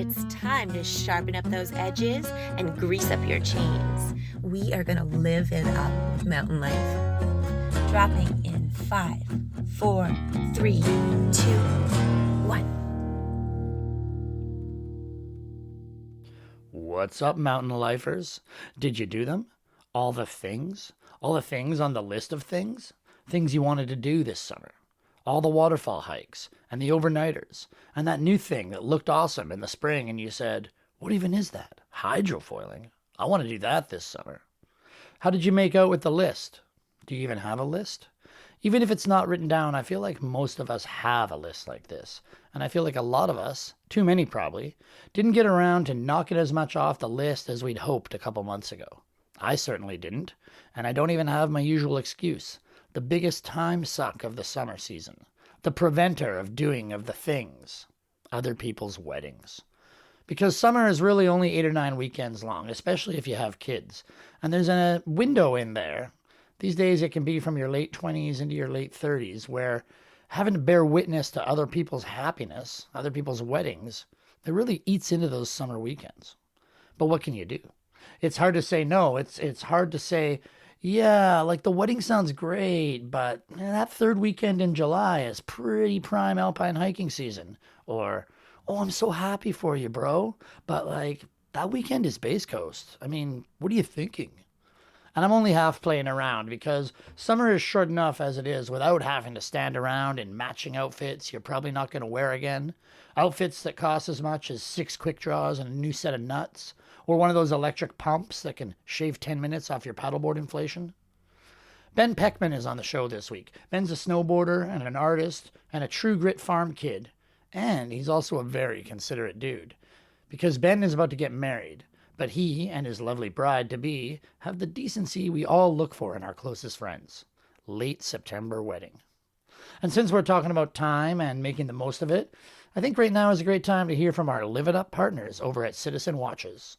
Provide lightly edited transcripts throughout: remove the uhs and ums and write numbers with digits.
It's time to sharpen up those edges and grease up your chains. We are going to live it up with mountain life. Dropping in 5, 4, 3, 2, 1. What's up, mountain lifers? Did you do them? All the things? All the things on the list of things? Things you wanted to do this summer. All the waterfall hikes, and the overnighters, and that new thing that looked awesome in the spring and you said, what even is that? Hydrofoiling? I want to do that this summer. How did you make out with the list? Do you even have a list? Even if it's not written down, I feel like most of us have a list like this. And I feel like a lot of us, too many probably, didn't get around to knocking as much off the list as we'd hoped a couple months ago. I certainly didn't, and I don't even have my usual excuse. The biggest time suck of the summer season. The preventer of doing of the things. Other people's weddings. Because summer is really only 8 or 9 weekends long, especially if you have kids. And there's a window in there. These days it can be from your late 20s into your late 30s, where having to bear witness to other people's happiness, other people's weddings, it really eats into those summer weekends. But what can you do? It's hard to say no. It's hard to say, yeah, like the wedding sounds great, but that third weekend in July is pretty prime alpine hiking season. Or, oh, I'm so happy for you, bro, but like that weekend is Base Coast. I mean, what are you thinking? And I'm only half playing around because summer is short enough as it is without having to stand around in matching outfits you're probably not going to wear again. Outfits that cost as much as 6 quick draws and a new set of nuts. Or one of those electric pumps that can shave 10 minutes off your paddleboard inflation. Ben Poechman is on the show this week. Ben's a snowboarder and an artist and a true grit farm kid. And he's also a very considerate dude. Because Ben is about to get married. But he and his lovely bride-to-be have the decency we all look for in our closest friends. Late September wedding. And since we're talking about time and making the most of it, I think right now is a great time to hear from our Live It Up partners over at Citizen Watches.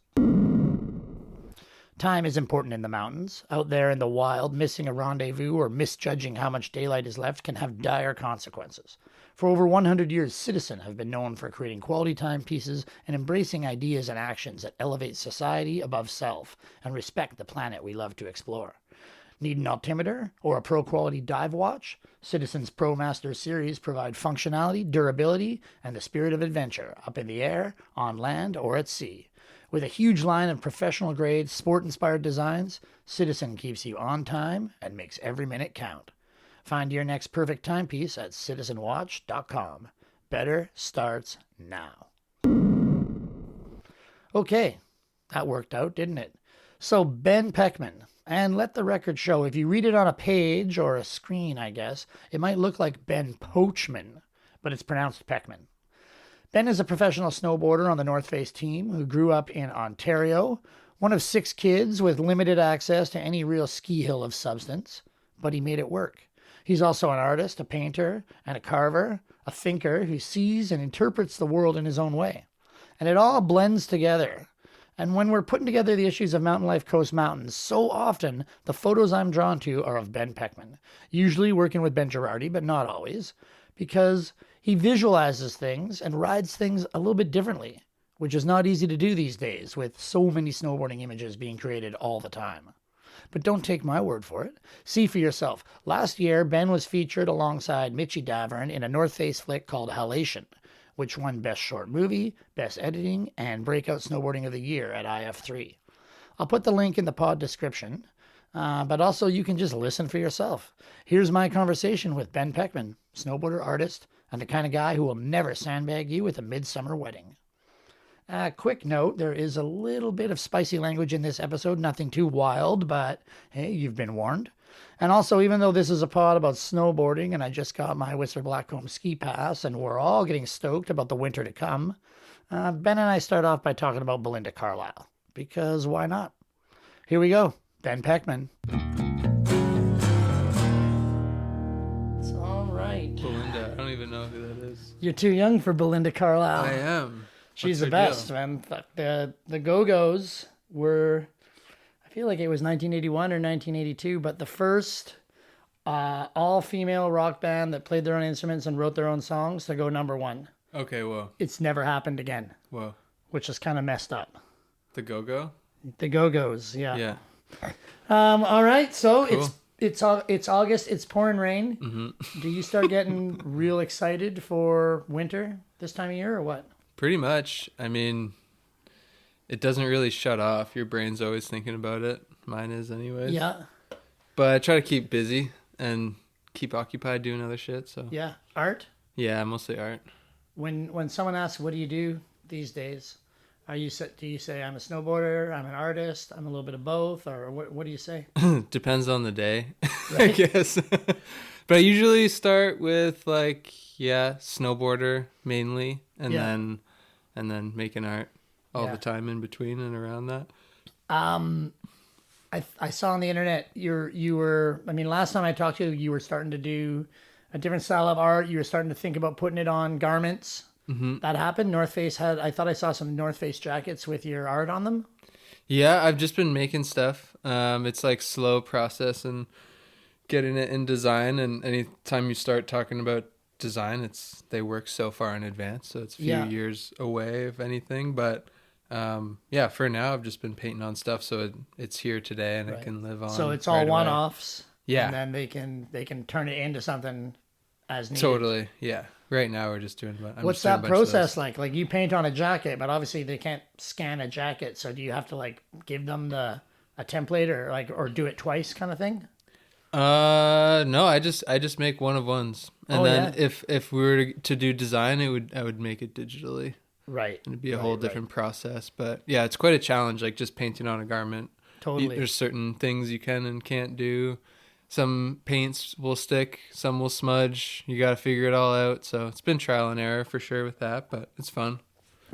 Time is important in the mountains. Out there in the wild, missing a rendezvous or misjudging how much daylight is left can have dire consequences. For over 100 years, Citizen have been known for creating quality timepieces and embracing ideas and actions that elevate society above self and respect the planet we love to explore. Need an altimeter or a pro-quality dive watch? Citizen's ProMaster series provide functionality, durability, and the spirit of adventure up in the air, on land, or at sea. With a huge line of professional-grade, sport-inspired designs, Citizen keeps you on time and makes every minute count. Find your next perfect timepiece at citizenwatch.com. Better starts now. Okay, that worked out, didn't it? So Ben Poechman, and let the record show, if you read it on a page or a screen, I guess, it might look like Ben Poechman, but it's pronounced Poechman. Ben is a professional snowboarder on the North Face team who grew up in Ontario, one of 6 kids with limited access to any real ski hill of substance, but he made it work. He's also an artist, a painter, and a carver, a thinker who sees and interprets the world in his own way. And it all blends together. And when we're putting together the issues of Mountain Life Coast Mountains, so often the photos I'm drawn to are of Ben Poechman, usually working with Ben Girardi, but not always, because he visualizes things and rides things a little bit differently, which is not easy to do these days with so many snowboarding images being created all the time. But don't take my word for it. See for yourself. Last year, Ben was featured alongside Mitchie Davern in a North Face flick called Halation, which won Best Short Movie, Best Editing, and Breakout Snowboarding of the Year at IF3. I'll put the link in the pod description, but also you can just listen for yourself. Here's my conversation with Ben Poechman, snowboarder, artist, and the kind of guy who will never sandbag you with a midsummer wedding. Quick note, there is a little bit of spicy language in this episode, nothing too wild, but hey, you've been warned. And also, even though this is a pod about snowboarding and I just got my Whistler Blackcomb ski pass and we're all getting stoked about the winter to come, Ben and I start off by talking about Belinda Carlisle, because why not? Here we go, Ben Poechman. It's all right. Belinda, I don't even know who that is. You're too young for Belinda Carlisle. I am. She's the best, man. The Go-Go's were, I feel like it was 1981 or 1982, but the first all-female rock band that played their own instruments and wrote their own songs to go number 1. Okay, whoa. It's never happened again. Whoa. which is kind of messed up. The Go-Go? The Go-Go's, yeah. Yeah. All right, so Cool. it's August. It's pouring rain. Mm-hmm. Do you start getting real excited for winter this time of year, or what? Pretty much. I mean, it doesn't really shut off. Your brain's always thinking about it. Mine is anyways. Yeah, But I try to keep busy and keep occupied doing other shit, so. yeah. Art. Yeah, mostly art. When someone asks, "What do you do these days?" Do you say I'm a snowboarder, I'm an artist, I'm a little bit of both, or what do you say? Depends on the day, I Right. guess. But I usually start with snowboarder mainly, and Yeah. then making art all Yeah. the time in between and around that. I saw on the internet you were. I mean, last time I talked to you, you were starting to do a different style of art. You were starting to think about putting it on garments. Mm-hmm. That happened. North Face had. I thought I saw some North Face jackets with your art on them. Yeah, I've just been making stuff. It's like slow process and getting it in design. And anytime you start talking about design, they work so far in advance, so it's a few years away, if anything. But for now, I've just been painting on stuff, so it's here today, and it can live on. So it's all right away. one-offs. Yeah, and then they can turn it into something as needed. Totally. Yeah. Right now, we're just doing. What's that process like? Like you paint on a jacket, but obviously they can't scan a jacket. So do you have to like give them a template or do it twice kind of thing? No, I just make one of ones, and then yeah. if we were to do design, I would make it digitally. Right. It'd be a whole different process, but yeah, it's quite a challenge. Like just painting on a garment. Totally. There's certain things you can and can't do. Some paints will stick, some will smudge. You got to figure it all out. So it's been trial and error for sure with that, but it's fun.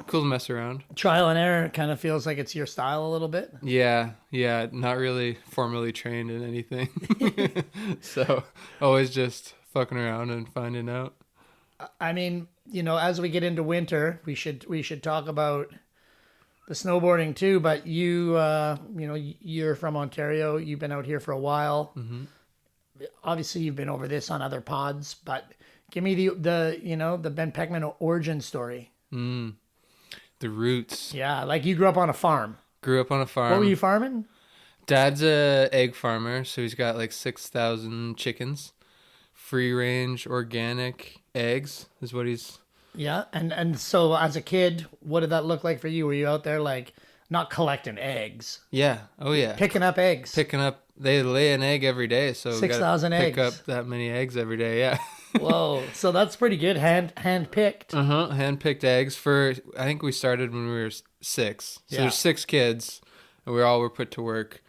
Cool to mess around. Trial and error kind of feels like it's your style a little bit. Yeah. Not really formally trained in anything. So always just fucking around and finding out. I mean, as we get into winter, we should talk about the snowboarding too. But you're from Ontario. You've been out here for a while. Mm-hmm. Obviously, you've been over this on other pods. But give me the Ben Poechman origin story. The roots. Yeah, like you grew up on a farm. Grew up on a farm. What were you farming? Dad's a egg farmer, so he's got like 6,000 chickens. Free range organic eggs is what he's. Yeah, and so as a kid, what did that look like for you? Were you out there like not collecting eggs? Yeah. Oh yeah. Picking up eggs. They lay an egg every day, so 6,000 eggs. Pick up that many eggs every day. Yeah. Whoa. So that's pretty good. Hand picked. Hand picked eggs I think we started when we were 6. So there's 6 kids, and we all were put to work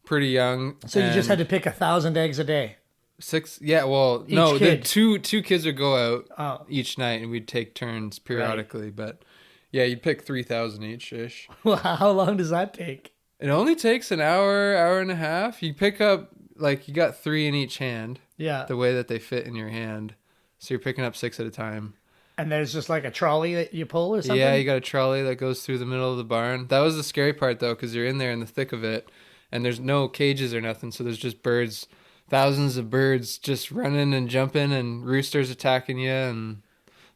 pretty young. So you just had to pick 1,000 eggs a day. 6. Yeah. Well, Each no. kid. The two kids would go out each night, and we'd take turns periodically. Right. But yeah, you'd pick 3,000 each ish. Well, how long does that take? It only takes an hour and a half. You pick up, like, you got 3 in each hand. Yeah. The way that they fit in your hand. So you're picking up 6 at a time. And there's just like a trolley that you pull or something? Yeah, you got a trolley that goes through the middle of the barn. That was the scary part, though, because you're in there in the thick of it, and there's no cages or nothing, so there's just birds, thousands of birds just running and jumping, and roosters attacking you, and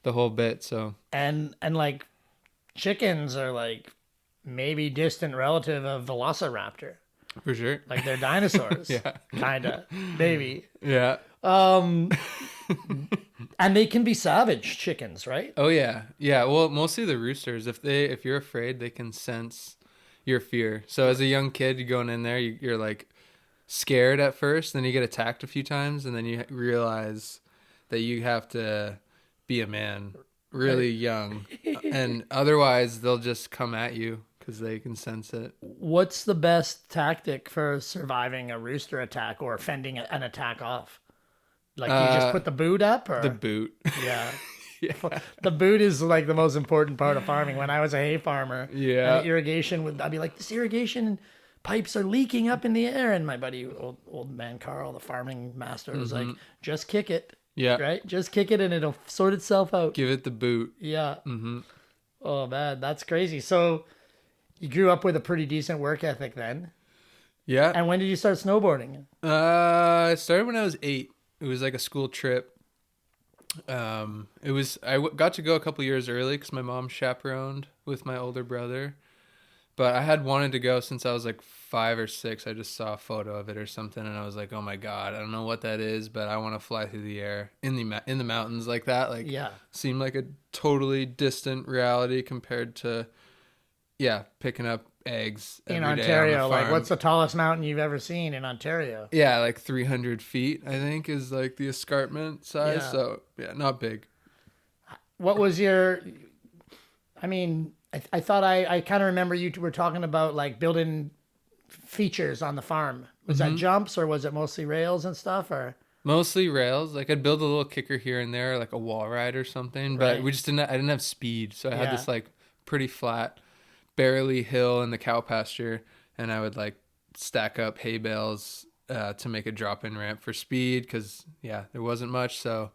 the whole bit, so. And like, chickens are like maybe distant relative of Velociraptor. For sure. Like they're dinosaurs. Yeah. Kinda. Maybe. Yeah. And they can be savage, chickens, right? Oh yeah. Yeah. Well, mostly the roosters. If you're afraid, they can sense your fear. So as a young kid, you're going in there, you're like scared at first, then you get attacked a few times, and then you realize that you have to be a man really young, and otherwise they'll just come at you because they can sense it. What's the best tactic for surviving a rooster attack or fending an attack off? Like you just put the boot up, or the boot? Yeah. Yeah. The boot is like the most important part of farming. When I was a hay farmer, yeah, irrigation I'd be like, this irrigation pipes are leaking up in the air, and my buddy, old man Carl, the farming master, was like, just kick it. Yeah. Right? Just kick it and it'll sort itself out. Give it the boot. Yeah. Mm-hmm. Oh, man. That's crazy. So you grew up with a pretty decent work ethic then. Yeah. And when did you start snowboarding? It started when I was 8. It was like a school trip. I got to go a couple years early because my mom chaperoned with my older brother. But I had wanted to go since I was like 5 or 6. I just saw a photo of it or something, and I was like, "Oh my god, I don't know what that is, but I want to fly through the air in the mountains like that." Like, Yeah. seemed like a totally distant reality compared to, picking up eggs In every day on Ontario, the like farm. what's the tallest mountain you've ever seen in Ontario? Yeah, like 300 feet, I think, is like the escarpment size. Yeah. So yeah, not big. What was your? I mean, I thought I kind of remember you were talking about like building features on the farm. Was that jumps or was it mostly rails and stuff or? Mostly rails. Like I'd build a little kicker here and there, like a wall ride or something. But Right. we just didn't. I didn't have speed, so I had Yeah. this like pretty flat, barely hill in the cow pasture, and I would like stack up hay bales to make a drop-in ramp for speed because there wasn't much. So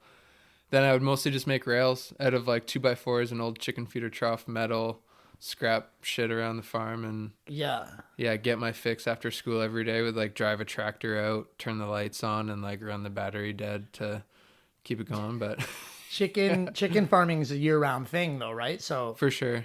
then I would mostly just make rails out of like 2x4s and old chicken feeder trough metal, scrap shit around the farm, and get my fix after school every day. Would like drive a tractor out, turn the lights on, and like run the battery dead to keep it going. But Chicken farming is a year-round thing though, right? So for sure.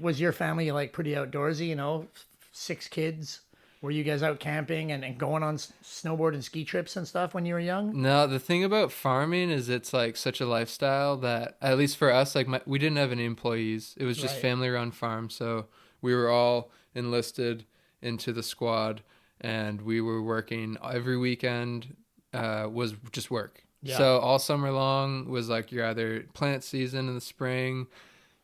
was your family like pretty outdoorsy, 6 kids? Were you guys out camping and going on snowboard and ski trips and stuff when you were young? No, the thing about farming is it's like such a lifestyle that, at least for us, like we didn't have any employees. It was just Right. family-run farm. So we were all enlisted into the squad, and we were working every weekend. Was just work. Yeah. So all summer long was like you're either plant season in the spring,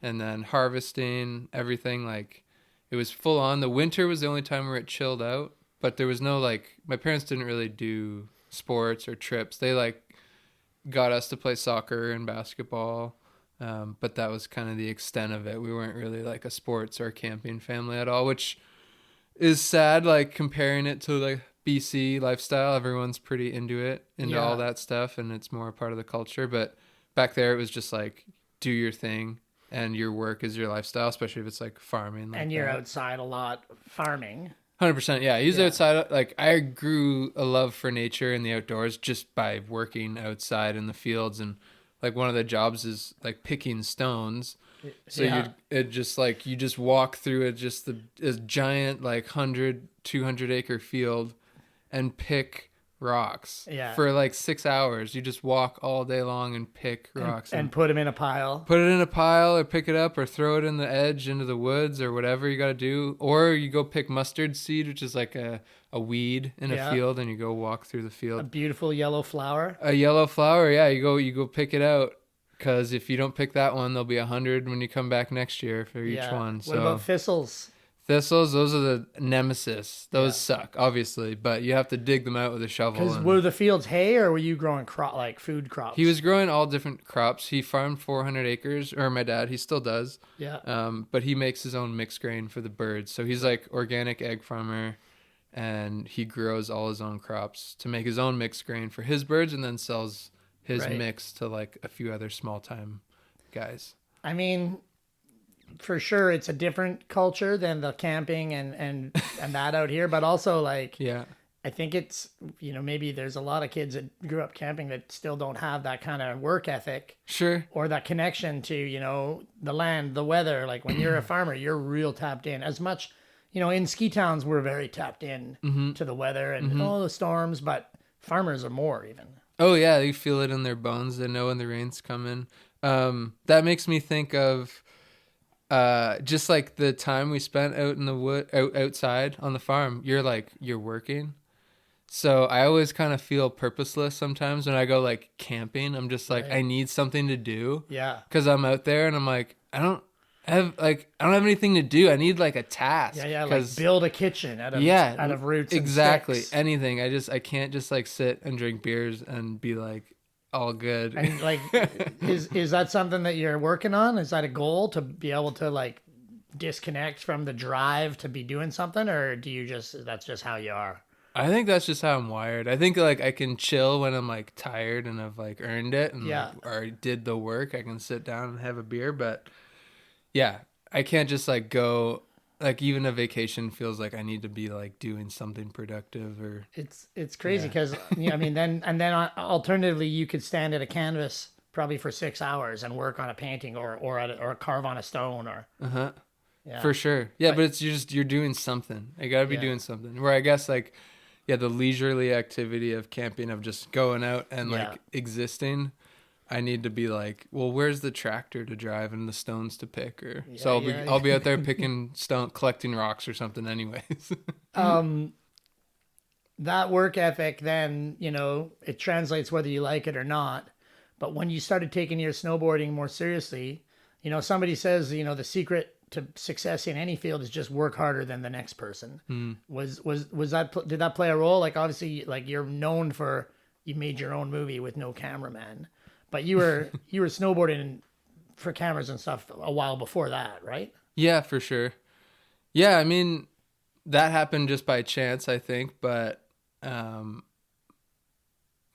and then harvesting everything. Like it was full on. The winter was the only time where it chilled out, but there was no like, my parents didn't really do sports or trips. They like got us to play soccer and basketball, but that was kind of the extent of it. We weren't really like a sports or camping family at all, which is sad. Like comparing it to like BC lifestyle, everyone's pretty into all that stuff, and it's more a part of the culture. But back there, it was just like do your thing. And your work is your lifestyle, especially if it's like farming. Like And you're that. outside a lot farming. 100%. Yeah. He's outside. Like I grew a love for nature and the outdoors just by working outside in the fields. And like one of the jobs is like picking stones. So you just walk through it, just a giant, like 100, 200 acre field and pick rocks for like 6 hours. You just walk all day long and pick rocks and put them in a pile. Put it in a pile or pick it up or throw it in the edge into the woods or whatever you got to do. Or you go pick mustard seed, which is like a weed in a field, and you go walk through the field. A beautiful yellow flower. A yellow flower. Yeah. You go pick it out. Because if you don't pick that one, there'll be 100 when you come back next year for each one. So what about thistles? Thistles, those are the nemesis. Those suck, obviously, but you have to dig them out with a shovel. Because were the fields hay or were you growing food crops? He was growing all different crops. He farmed 400 acres, or my dad, he still does. Yeah. But he makes his own mixed grain for the birds. So he's like organic egg farmer, and he grows all his own crops to make his own mixed grain for his birds, and then sells his mix to like a few other small time guys. I mean, for sure it's a different culture than the camping and that out here, but also like I think it's maybe there's a lot of kids that grew up camping that still don't have that kind of work ethic, or that connection to the land, the weather. Like when you're a farmer, you're real tapped in. As much in ski towns we're very tapped in to the weather and the storms, but farmers are more even. Oh yeah, they feel it in their bones. They know when the rain's coming. That makes me think of just like the time we spent out in the wood, outside on the farm. You're working. So I always kind of feel purposeless sometimes when I go like camping. I'm just like, I need something to do. Yeah. Cause I'm out there and I'm like, I don't have anything to do. I need like a task. Yeah. Like build a kitchen out of roots. Exactly. And sticks. Anything. I can't just like sit and drink beers and be like all good. And like, is that something that you're working on? Is that a goal to be able to like disconnect from the drive to be doing something, or that's just how you are? I think that's just how I'm wired. I think like I can chill when I'm like tired and I've like earned it and or did the work. I can sit down and have a beer, but yeah, I can't just like go, like even a vacation feels like I need to be like doing something productive or. It's crazy because I mean then alternatively you could stand at a canvas probably for 6 hours and work on a painting or carve on a stone or. Yeah. For sure. Yeah, but it's you're doing something. You got to be doing something. Where I guess like, yeah, the leisurely activity of camping, of just going out and like existing, I need to be like, well, where's the tractor to drive and the stones to pick? Or so I'll be out there picking collecting rocks or something anyways. That work ethic, then, you know, it translates whether you like it or not. But when you started taking your snowboarding more seriously, you know, somebody says, you know, the secret to success in any field is just work harder than the next person. Was that, did that play a role? Like, obviously, like, you're known for, you made your own movie with no cameraman, but you were snowboarding for cameras and stuff a while before that, right? Yeah, for sure. Yeah, I mean, that happened just by chance, I think, but I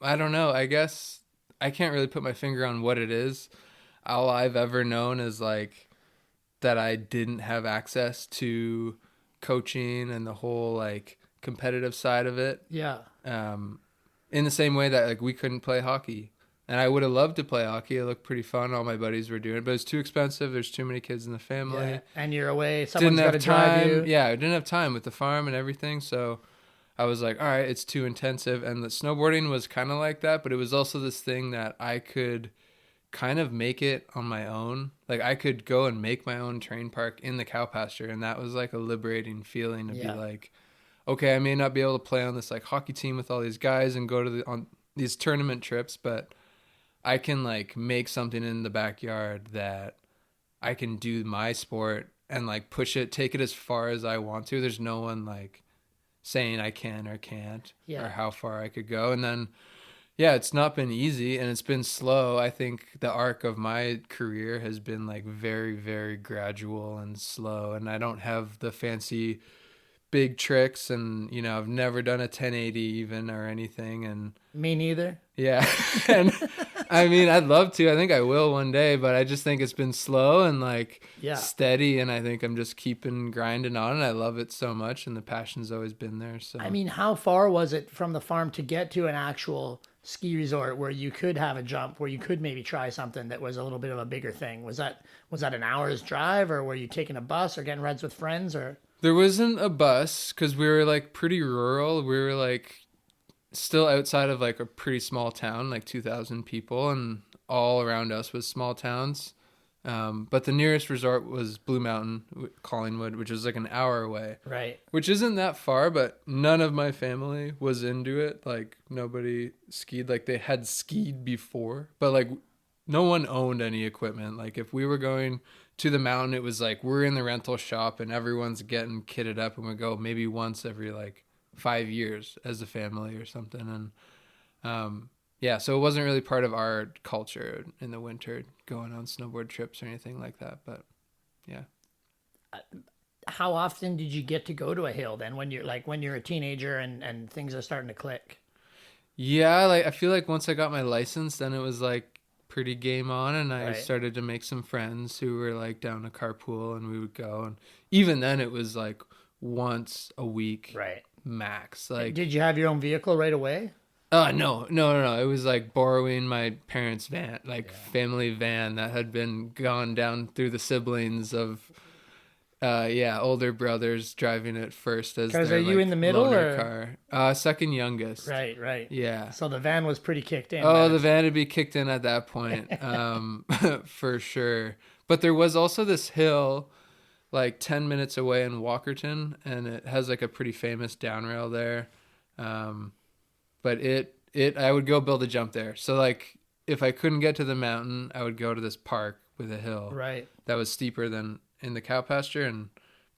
don't know. I guess I can't really put my finger on what it is. All I've ever known is like that I didn't have access to coaching and the whole like competitive side of it. Yeah. In the same way that like we couldn't play hockey. And I would have loved to play hockey. It looked pretty fun. All my buddies were doing it, but it's too expensive. There's too many kids in the family. Yeah. And you're away. Someone's got to drive you. Yeah, I didn't have time with the farm and everything. So I was like, all right, it's too intensive. And the snowboarding was kind of like that, but it was also this thing that I could kind of make it on my own. Like I could go and make my own train park in the cow pasture. And that was like a liberating feeling to be like, okay, I may not be able to play on this like hockey team with all these guys and go to on these tournament trips, but I can like make something in the backyard that I can do my sport and like push it, take it as far as I want to. There's no one like saying I can or can't or how far I could go. And then, yeah, it's not been easy and it's been slow. I think the arc of my career has been like very, very gradual and slow. And I don't have the fancy big tricks, and you know, I've never done a 1080 even or anything. And me neither. Yeah. And I mean, I'd love to. I think I will one day, but I just think it's been slow and like steady. And I think I'm just keeping grinding on, and I love it so much. And the passion's always been there. So, I mean, how far was it from the farm to get to an actual ski resort where you could have a jump, where you could maybe try something that was a little bit of a bigger thing? Was that an hour's drive, or were you taking a bus or getting rides with friends? Or there wasn't a bus because we were like pretty rural. We were like still outside of like a pretty small town, like 2,000 people, and all around us was small towns. But the nearest resort was Blue Mountain, Collingwood, which is like an hour away. Right. Which isn't that far, but none of my family was into it. Like nobody skied. Like they had skied before, but like no one owned any equipment. Like if we were going to the mountain, it was like we're in the rental shop and everyone's getting kitted up, and we go maybe once every like 5 years as a family or something. And yeah, so it wasn't really part of our culture in the winter going on snowboard trips or anything like that. But yeah. How often did you get to go to a hill then when you're a teenager and things are starting to click? Yeah, like I feel like once I got my license, then it was like pretty game on, and I started to make some friends who were like down to carpool, and we would go. And even then it was like once a week. Right. Max. Like, did you have your own vehicle right away? No. It was like borrowing my parents' van, like family van that had been gone down through the siblings of, older brothers driving it first as their, are you in the middle or car. Second youngest. Right. Yeah. So the van was pretty kicked in. Oh, the van would be kicked in at that point, for sure. But there was also this hill like 10 minutes away in Walkerton, and it has like a pretty famous downrail there. But I would go build a jump there. So like if I couldn't get to the mountain, I would go to this park with a hill that was steeper than in the cow pasture and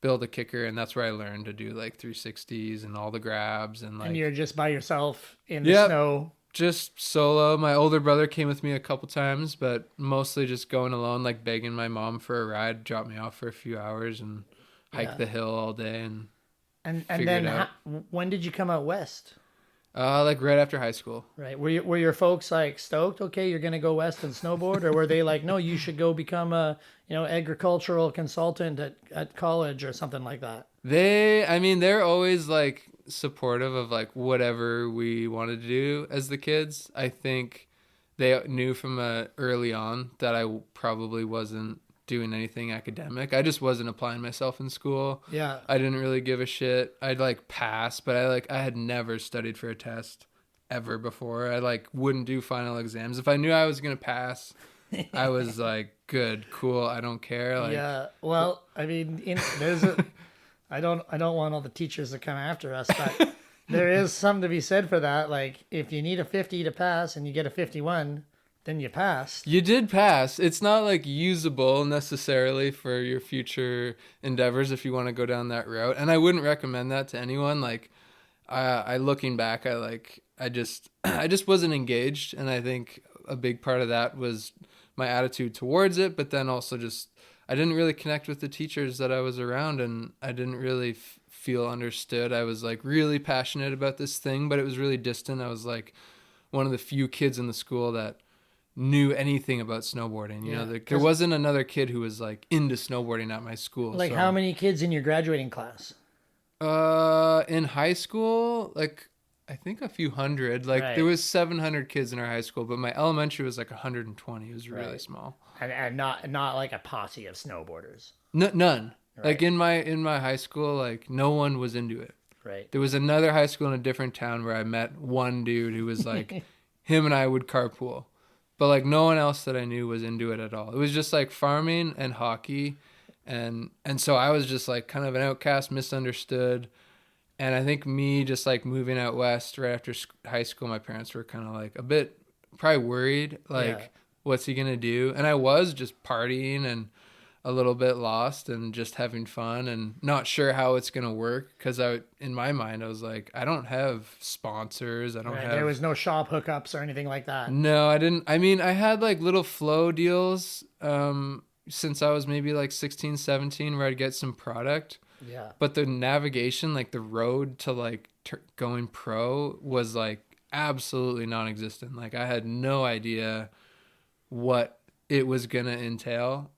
build a kicker. And that's where I learned to do like 360s and all the grabs. And like, and you're just by yourself in the snow. Just solo. My older brother came with me a couple times, but mostly just going alone, like begging my mom for a ride, drop me off for a few hours and hike the hill all day and then when did you come out west? Like right after high school. Right. Were your folks like stoked? Okay, you're gonna go west and snowboard, or were they like, no, you should go become a agricultural consultant at college or something like that? They're always like supportive of like whatever we wanted to do as the kids. I think they knew from early on that I probably wasn't doing anything academic. I just wasn't applying myself in school. Yeah. I didn't really give a shit. I'd like pass, but I had never studied for a test ever before. I like wouldn't do final exams. If I knew I was going to pass, I was like, good, cool, I don't care. Like, Yeah. Well, I mean, I don't want all the teachers to come after us, but there is something to be said for that. Like, if you need a 50 to pass and you get a 51, then you passed. you did pass. It's not like usable necessarily for your future endeavors if you want to go down that route. And I wouldn't recommend that to anyone. Like, I looking back, I just wasn't engaged, and I think a big part of that was my attitude towards it, but then also just I didn't really connect with the teachers that I was around, and I didn't really feel understood. I was like really passionate about this thing, but it was really distant. I was like one of the few kids in the school that knew anything about snowboarding. You know, there wasn't another kid who was like into snowboarding at my school. Like, so. how many kids in your graduating class? In high school, like I think a few hundred. Like Right. there was 700 kids in our high school, but my elementary was like 120. It was really Right. small. And not like a posse of snowboarders. None. Right. Like in my high school, like no one was into it. Right. There was another high school in a different town where I met one dude who was like, him and I would carpool, but like no one else that I knew was into it at all. It was just like farming and hockey, and so I was just like kind of an outcast, misunderstood. And I think me just like moving out west right after high school, my parents were kind of like a bit probably worried, like, Yeah. what's he gonna do? And I was just partying and a little bit lost and just having fun and not sure how it's gonna work, because in my mind I was like, I don't have sponsors, I don't Right. have. There was no shop hookups or anything like that. No, I didn't. I mean, I had like little flow deals since I was maybe like 16, 17, where I'd get some product. Yeah. But the navigation, like the road to like going pro, was like absolutely non-existent. Like I had no idea what it was gonna entail.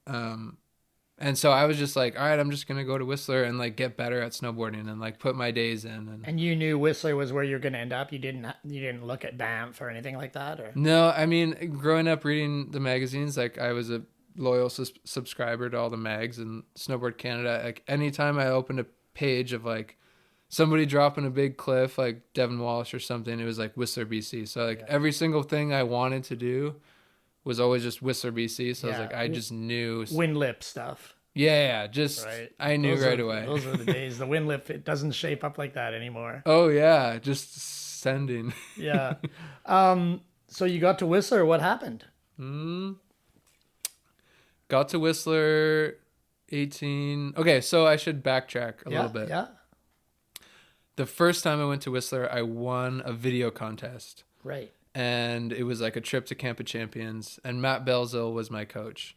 And so I was just like, all right, I'm just gonna go to Whistler and like get better at snowboarding and like put my days in. And you knew Whistler was where you're going to end up. You didn't look at Banff or anything like that, or No, I mean, growing up reading the magazines, like I was a loyal subscriber to all the mags and Snowboard Canada. Like anytime I opened a page of like somebody dropping a big cliff, like Devin Walsh or something, it was like Whistler, BC. So like every single thing I wanted to do was always just Whistler, BC. So I was Yeah. like, I just knew. wind lip stuff. Yeah, just Right. I knew Those right are- away. Those were the days. The wind lip, it doesn't shape up like that anymore. Oh yeah, just sending. Yeah. So you got to Whistler. What happened? Got to Whistler 18. Okay, so I should backtrack a little bit. Yeah. The first time I went to Whistler, I won a video contest. Right. And it was like a trip to Camp of Champions. And Matt Belzil was my coach.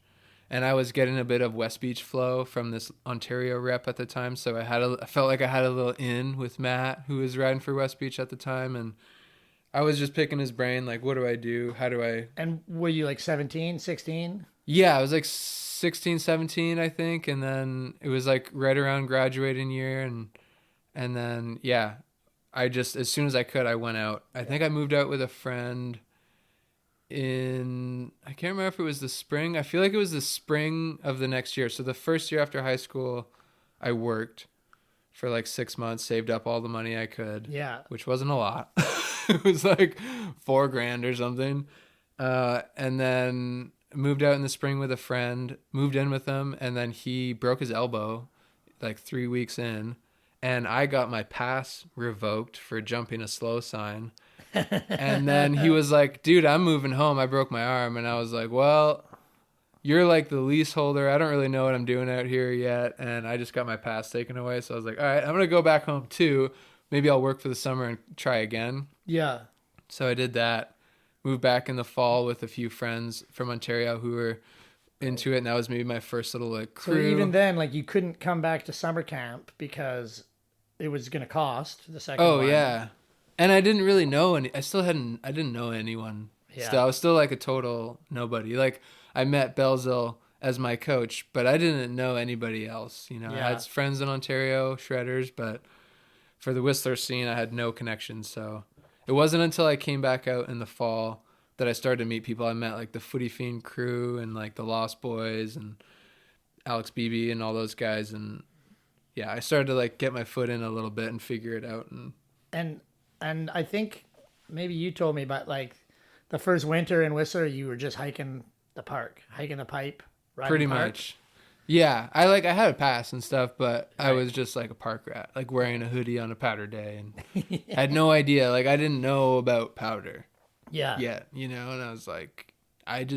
And I was getting a bit of West Beach flow from this Ontario rep at the time. So I felt like I had a little in with Matt, who was riding for West Beach at the time. And I was just picking his brain, like, what do I do? How do I... And were you like 17, 16? Yeah, I was like 16, 17, I think. And then it was like right around graduating year. And then, yeah, I just, as soon as I could, I went out. I think I moved out with a friend I can't remember if it was the spring. I feel like it was the spring of the next year. So the first year after high school, I worked for like 6 months, saved up all the money I could. Yeah. Which wasn't a lot. It was like $4,000 or something. And then moved out in the spring with a friend, moved in with him, and then he broke his elbow like 3 weeks in. And I got my pass revoked for jumping a slow sign. And then he was like, dude, I'm moving home. I broke my arm. And I was like, well, you're like the leaseholder. I don't really know what I'm doing out here yet. And I just got my pass taken away. So I was like, all right, I'm going to go back home too. Maybe I'll work for the summer and try again. Yeah. So I did that. Moved back in the fall with a few friends from Ontario who were into it. And that was maybe my first little like crew. So even then, like, you couldn't come back to summer camp because it was going to cost the second one. Oh, yeah. And I didn't really know I didn't know anyone. Yeah. Still, I was still like a total nobody. Like I met Belzil as my coach, but I didn't know anybody else. You know, I Yeah. had friends in Ontario, shredders, but for the Whistler scene, I had no connections. So it wasn't until I came back out in the fall that I started to meet people. I met like the Footy Fiend crew and like the Lost Boys, and Alex Beebe and all those guys. And yeah, I started to like get my foot in a little bit and figure it out. And I think maybe you told me, but like the first winter in Whistler, you were just hiking the park, hiking the pipe, riding pretty park. much. Yeah, I had a pass and stuff, but I was just like a park rat, like wearing a hoodie on a powder day, and I had no idea. Like I didn't know about powder Yeah. yet, you know. And I was like,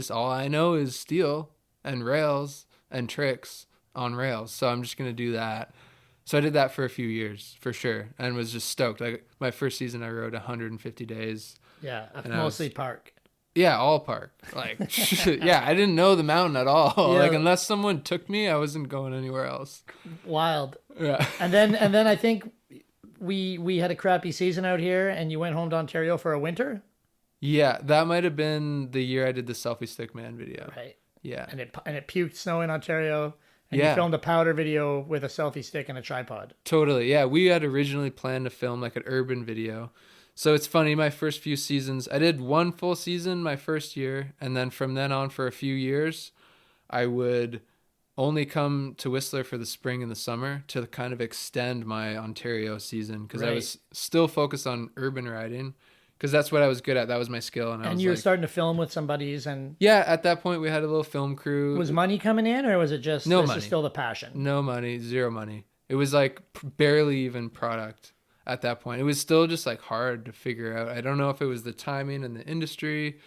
all I know is steel and rails and tricks on rails, so I'm just gonna do that. So I did that for a few years for sure, and was just stoked. Like my first season, I rode 150 days. Yeah, And mostly park. Yeah, all park. Like, yeah, I didn't know the mountain at all. Yeah. Like, unless someone took me, I wasn't going anywhere else. Wild. Yeah. And then I think we had a crappy season out here, and you went home to Ontario for a winter, Yeah, that might have been the year I did the Selfie Stick Man video. right? Yeah. And it puked snow in Ontario, and Yeah. you filmed a powder video with a selfie stick and a tripod. Totally. Yeah, we had originally planned to film like an urban video. So it's funny, my first few seasons, I did one full season my first year, and then from then on for a few years, I would only come to Whistler for the spring and the summer to kind of extend my Ontario season, because I Right. was still focused on urban riding, because that's what I was good at. That was my skill. And I And was you were like, starting to film with some buddies, and yeah, at that point we had a little film crew. was money coming in, or was it just No this money. is still the passion? No money, zero money. It was like barely even product at that point. It was still just like hard to figure out. I don't know if it was the timing in the industry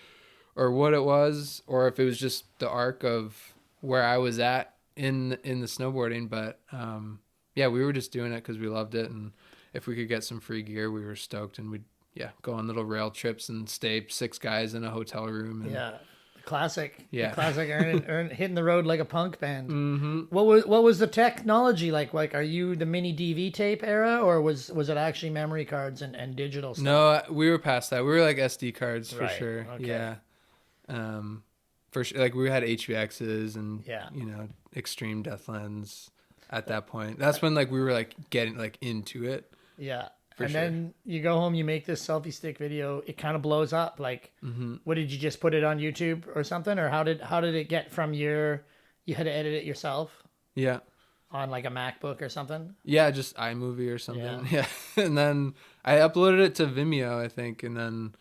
or what it was, or if it was just the arc of where I was at in the snowboarding. But yeah, we were just doing it because we loved it, and if we could get some free gear, we were stoked, and we'd go on little rail trips and stay 6 guys in a hotel room. And, Yeah, classic. Yeah. The classic hitting the road like a punk band. Mm-hmm. What was the technology like? Like, are you the mini DV tape era, or was it actually memory cards and digital stuff? No, we were past that. We were like SD cards for Right, sure. okay. Yeah. For sure. Like we had HVXs and Yeah. extreme Deathlands at that point. That's when like we were like getting like into it. Yeah. For and sure. then you go home, you make this selfie stick video. It kind of blows up. Like, what did you just put it on YouTube or something, or how did it get from you had to edit it yourself Yeah. on like a MacBook or something? Yeah, just iMovie or something. Yeah. And then I uploaded it to Vimeo, I think, and then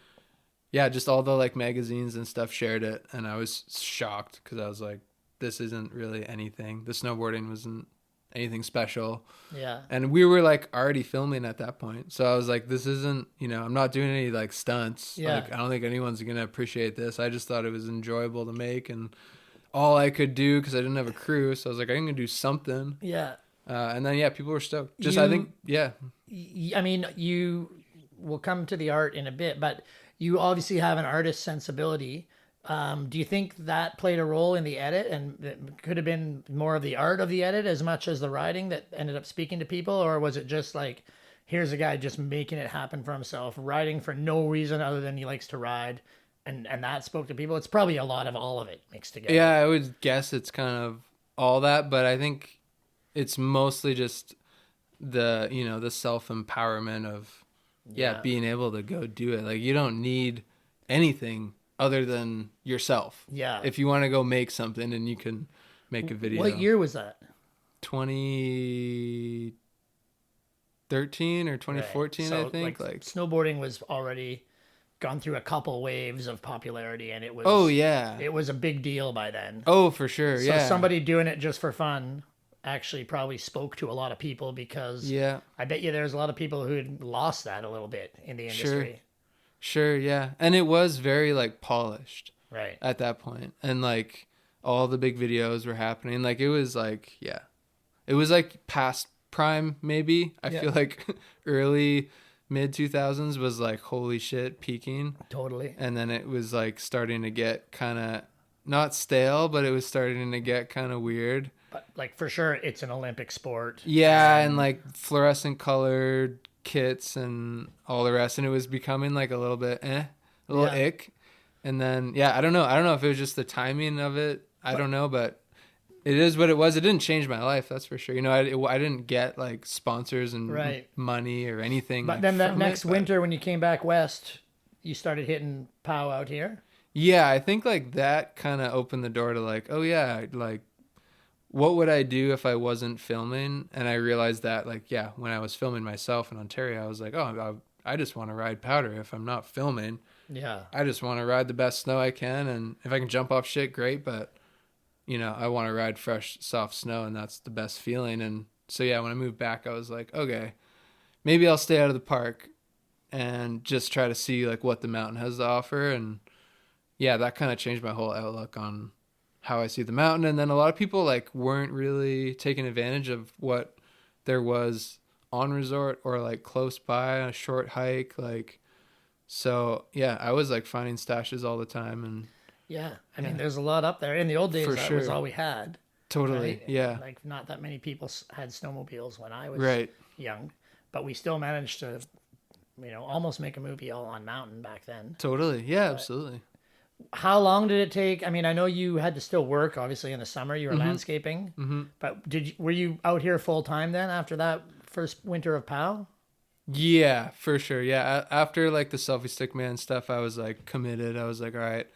just all the like magazines and stuff shared it, and I was shocked because I was like, this isn't really anything. The snowboarding wasn't anything special. Yeah. And we were like already filming at that point. So I was like, this isn't, I'm not doing any like stunts. Yeah. Like, I don't think anyone's going to appreciate this. I just thought it was enjoyable to make, and all I could do, because I didn't have a crew. So I was like, I'm going to do something. Yeah. And then, people were stoked. Just, You- I think, I mean, you will come to the art in a bit, but you obviously have an artist sensibility. Do you think that played a role in the edit, and it could have been more of the art of the edit as much as the writing that ended up speaking to people? Or was it just like, here's a guy just making it happen for himself, writing for no reason other than he likes to ride, and that spoke to people? It's probably a lot of all of it mixed together. yeah, I would guess it's kind of all that, but I think it's mostly just the, the self-empowerment of, being able to go do it. Like, you don't need anything other than yourself. Yeah. If you want to go make something, and you can make a video. What year was that? 2013 or 2014, So, I think. Like, snowboarding was already gone through a couple waves of popularity, and it was it was a big deal by then. Oh, for sure. So Yeah. somebody doing it just for fun actually probably spoke to a lot of people, because Yeah. I bet you there's a lot of people who had lost that a little bit in the industry. Sure. Yeah. And it was very like polished Right. at that point. And like all the big videos were happening. Like it was like, it was like past prime, maybe. I feel like early mid 2000s was like, holy shit, peaking. Totally. And then it was like starting to get kind of not stale, but it was starting to get kind of weird. But like, for sure, it's an Olympic sport. Yeah. And like fluorescent colored kits and all the rest. And it was becoming like a little bit, a little ick. And then, I don't know. I don't know if it was just the timing of it. I don't know, but it is what it was. It didn't change my life, that's for sure. I didn't get like sponsors and money or anything. But like, then that from next it, but- winter, when you came back west, you started hitting POW out here. Yeah, I think like that kind of opened the door to like, oh yeah, like what would I do if I wasn't filming? And I realized that, like, yeah, when I was filming myself in Ontario, I was like, oh, I just want to ride powder. If I'm not filming, Yeah. I just want to ride the best snow I can. And if I can jump off shit, great. But, I want to ride fresh, soft snow, and that's the best feeling. And so, yeah, when I moved back, I was like, okay, maybe I'll stay out of the park and just try to see, like, what the mountain has to offer. And, yeah, that kind of changed my whole outlook on how I see the mountain. And then a lot of people like weren't really taking advantage of what there was on resort or like close by a short hike. Like, so yeah, I was like finding stashes all the time. And Yeah. I mean, there's a lot up there. In the old days, For that was sure. all we had. totally. Right? Yeah. Like, not that many people had snowmobiles when I was Right. young, but we still managed to, almost make a movie all on mountain back then. Totally. Yeah, absolutely. How long did it take? I mean, I know you had to still work, obviously, in the summer. You were landscaping. Mm-hmm. But were you out here full time then after that first winter of POW? Yeah, for sure. Yeah. After like the selfie stick man stuff, I was like committed. I was like, all right,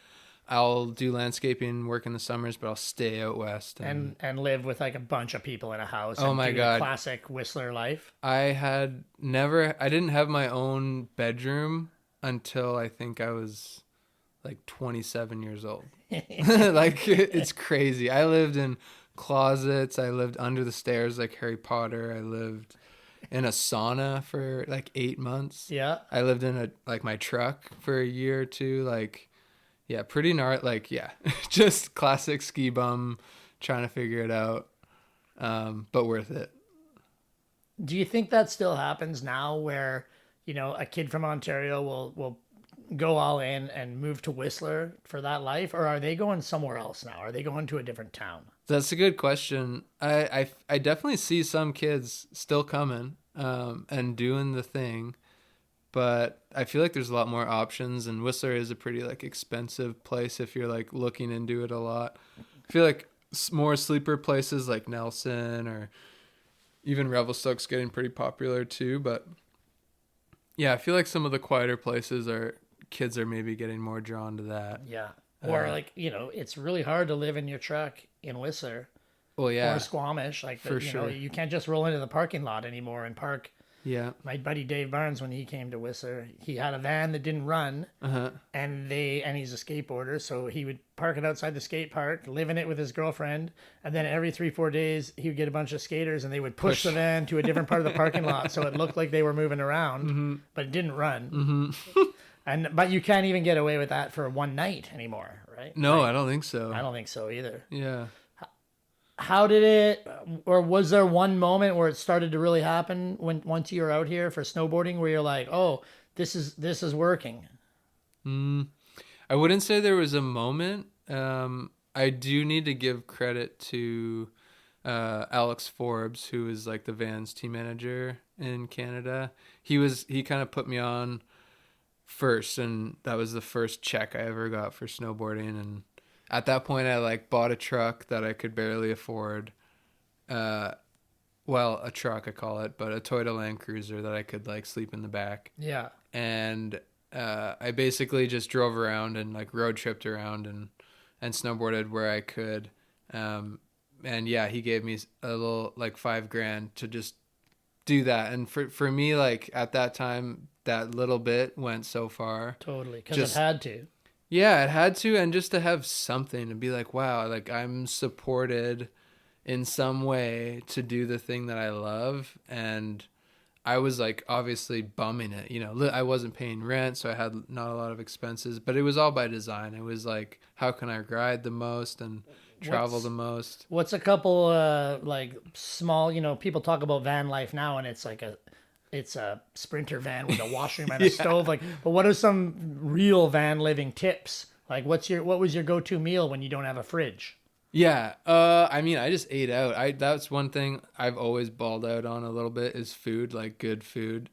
I'll do landscaping work in the summers, but I'll stay out west. And live with like a bunch of people in a house. Oh and my do God. the classic Whistler life. I didn't have my own bedroom until I think I was like 27 years old. Like, it's crazy. I lived in closets. I lived under the stairs like Harry Potter. I lived in a sauna for like 8 months. Yeah. I lived in my truck for a year or two. Like, yeah, pretty gnarly. Like, yeah, just classic ski bum trying to figure it out. But worth it. Do you think that still happens now where, a kid from Ontario will go all in and move to Whistler for that life? Or are they going somewhere else now? Are they going to a different town? That's a good question. I definitely see some kids still coming and doing the thing, but I feel like there's a lot more options, and Whistler is a pretty like expensive place if you're like looking into it a lot. I feel like more sleeper places like Nelson or even Revelstoke's getting pretty popular too, but yeah, I feel like some of the quieter places kids are maybe getting more drawn to that. Yeah. Or it's really hard to live in your truck in Whistler. Well, yeah. Or Squamish. Like, For sure. You can't just roll into the parking lot anymore and park. Yeah. My buddy Dave Barnes, when he came to Whistler, he had a van that didn't run, and he's a skateboarder, so he would park it outside the skate park, live in it with his girlfriend, and then every 3-4 days he would get a bunch of skaters and they would push the van to a different part of the parking lot, so it looked like they were moving around, but it didn't run. But you can't even get away with that for one night anymore, right? No, I don't think so. I don't think so either. Yeah. How did it, or was there one moment where it started to really happen once you were out here for snowboarding where you're like, oh, this is working? I wouldn't say there was a moment. I do need to give credit to Alex Forbes, who is like the Vans team manager in Canada. He kind of put me on first, and that was the first check I ever got for snowboarding. And at that point, I like bought a truck that I could barely afford. A truck I call it, but a Toyota Land Cruiser that I could like sleep in the back. Yeah. And I basically just drove around and like road tripped around and snowboarded where I could. And yeah, he gave me a little like $5,000 to just do that. And for me, like at that time, that little bit went so far. Totally. Because it had to. Yeah, it had to. And just to have something to be like, wow, like I'm supported in some way to do the thing that I love. And I was like obviously bumming it, I wasn't paying rent, so I had not a lot of expenses, but it was all by design. It was like, how can I ride the most and travel the most? What's a couple like small, people talk about van life now and it's like it's a Sprinter van with a washroom and a stove, like, but what are some real van living tips? Like what was your go-to meal when you don't have a fridge? Yeah. I mean, I just ate out. That's one thing I've always balled out on a little bit is food, like good food.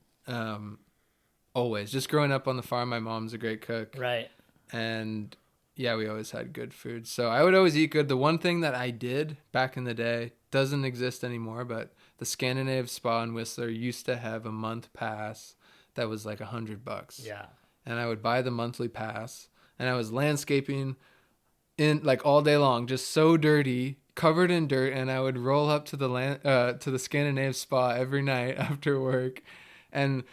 Always. Just growing up on the farm, my mom's a great cook. Right. And yeah, we always had good food. So I would always eat good. The one thing that I did back in the day doesn't exist anymore, but the Scandinave Spa in Whistler used to have a month pass that was like $100. Yeah. And I would buy the monthly pass, and I was landscaping in like all day long, just so dirty, covered in dirt, and I would roll up to the Scandinave spa every night after work, and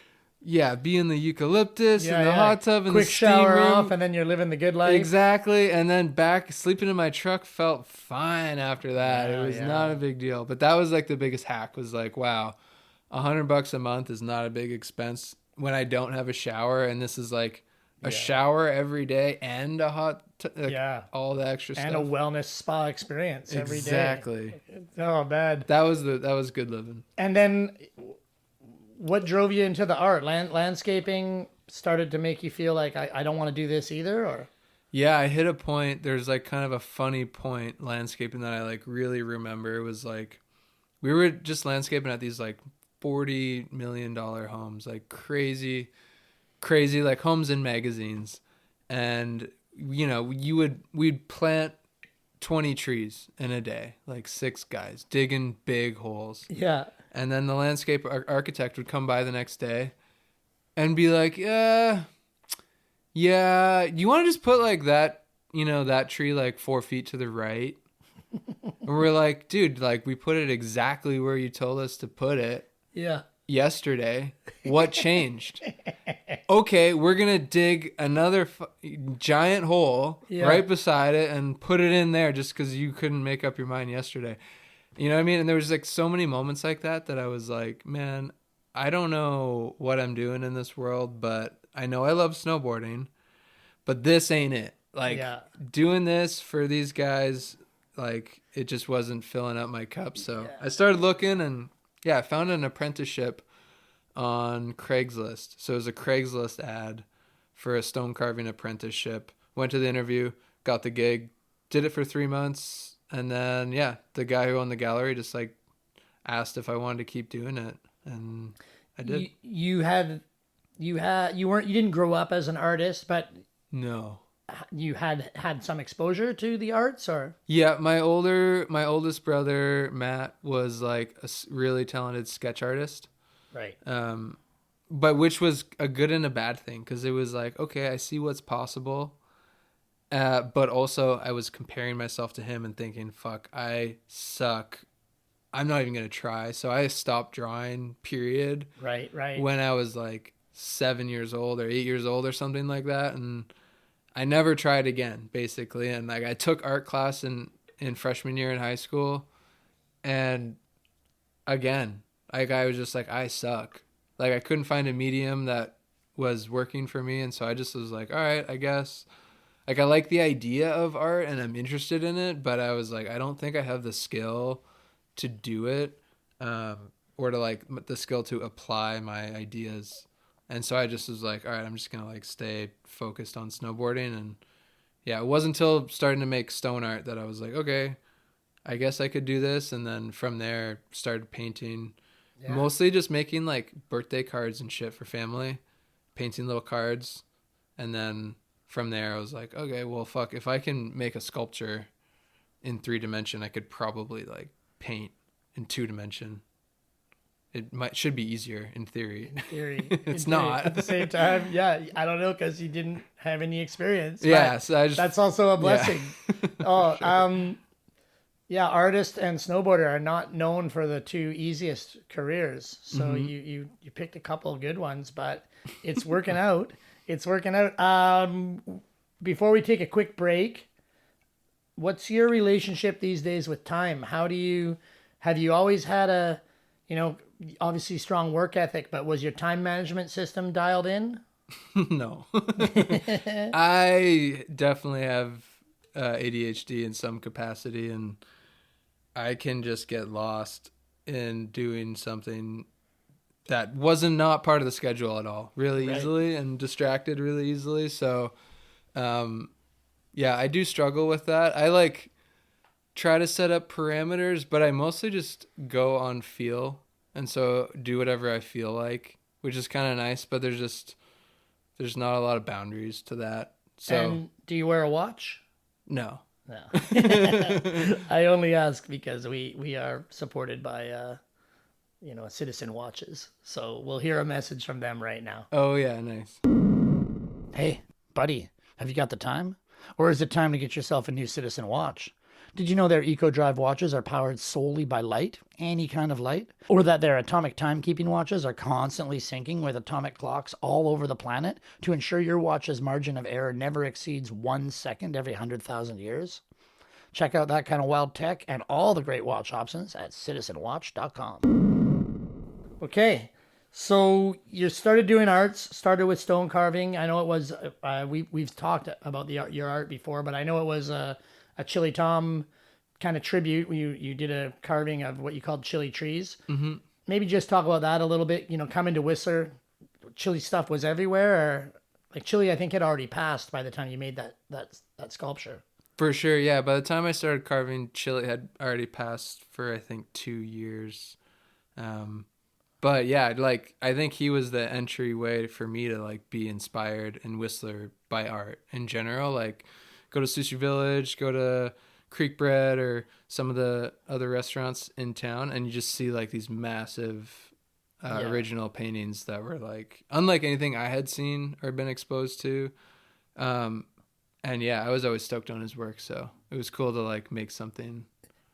be in the eucalyptus and the hot tub and quick the steam shower room. off, and then you're living the good life. Exactly, and then back sleeping in my truck felt fine after that. It was not a big deal, but that was like the biggest hack. Was like, wow, $100 a month is not a big expense when I don't have a shower, and this is like a shower every day and a hot all the extra stuff and a wellness spa experience every day. Exactly. Oh, bad. That was good living. And then what drove you into the art? Landscaping started to make you feel like I don't want to do this either, or? Yeah, I hit a point. There's like kind of a funny point landscaping that I like really remember. It was like we were just landscaping at these like $40 million homes, like crazy like homes in magazines. And we'd plant 20 trees in a day, like 6 guys digging big holes. Yeah. And then the landscape architect would come by the next day and be like, yeah, you want to just put like that, that tree like 4 feet to the right? And we're like, dude, like we put it exactly where you told us to put it. Yeah. Yesterday. What changed? Okay, we're gonna dig another giant hole right beside it and put it in there just because you couldn't make up your mind yesterday. You know what I mean? And there was like so many moments like that I was like, man, I don't know what I'm doing in this world, but I know I love snowboarding, but this ain't it. Like doing this for these guys, like it just wasn't filling up my cup. So I started looking, and I found an apprenticeship on Craigslist. So it was a Craigslist ad for a stone carving apprenticeship. Went to the interview, got the gig, did it for 3 months. And then, the guy who owned the gallery just like asked if I wanted to keep doing it. And I did. You didn't grow up as an artist, but no, you had some exposure to the arts, or? Yeah. My oldest brother, Matt, was like a really talented sketch artist. Right. But which was a good and a bad thing. 'Cause it was like, okay, I see what's possible. But also I was comparing myself to him and thinking, fuck, I suck. I'm not even going to try. So I stopped drawing, period. Right. When I was like 7 years old or 8 years old or something like that. And I never tried again, basically. And like I took art class in freshman year in high school. And again, like I was just like, I suck. Like I couldn't find a medium that was working for me. And so I just was like, all right, I guess. Like I like the idea of art and I'm interested in it, but I was like, I don't think I have the skill to do it, or to like the skill to apply my ideas. And so I just was like, all right, I'm just going to like stay focused on snowboarding. And it wasn't until starting to make stone art that I was like, okay, I guess I could do this. And then from there started painting, mostly just making like birthday cards and shit for family, painting little cards. And then from there, I was like, okay, well, fuck, if I can make a sculpture in 3D, I could probably like paint in 2D. It should be easier in theory. It's not. At the same time, I don't know, because you didn't have any experience. Yeah, so that's also a blessing. Yeah. Artist and snowboarder are not known for the two easiest careers. So you picked a couple of good ones, but it's working out. Before we take a quick break, what's your relationship these days with time? Have you always had a, obviously strong work ethic, but was your time management system dialed in? No. I definitely have ADHD in some capacity, and I can just get lost in doing something that wasn't not part of the schedule at all really easily, and distracted really easily. So, I do struggle with that. I like try to set up parameters, but I mostly just go on feel. And so do whatever I feel like, which is kind of nice, but there's not a lot of boundaries to that. So, and do you wear a watch? No. I only ask because we are supported by, Citizen Watches. So we'll hear a message from them right now. Oh, yeah, nice. Hey, buddy, have you got the time? Or is it time to get yourself a new Citizen watch? Did you know their eco-drive watches are powered solely by light, any kind of light? Or that their atomic timekeeping watches are constantly syncing with atomic clocks all over the planet to ensure your watch's margin of error never exceeds 1 second every 100,000 years? Check out that kind of wild tech and all the great watch options at citizenwatch.com. Okay. So you started doing arts, started with stone carving. I know it was, we've talked about your art before, but I know it was a Chili Tom kind of tribute. You did a carving of what you called chili trees. Mm-hmm. Maybe just talk about that a little bit. Coming to Whistler, chili stuff was everywhere, or like chili, I think had already passed by the time you made that sculpture. For sure, yeah. By the time I started carving, chili had already passed for I think 2 years. But yeah, like I think he was the entryway for me to like be inspired in Whistler by art in general. Like go to Sushi Village, go to Creek Bread or some of the other restaurants in town, and you just see like these massive original paintings that were like unlike anything I had seen or been exposed to. And yeah, I was always stoked on his work, so it was cool to like make something.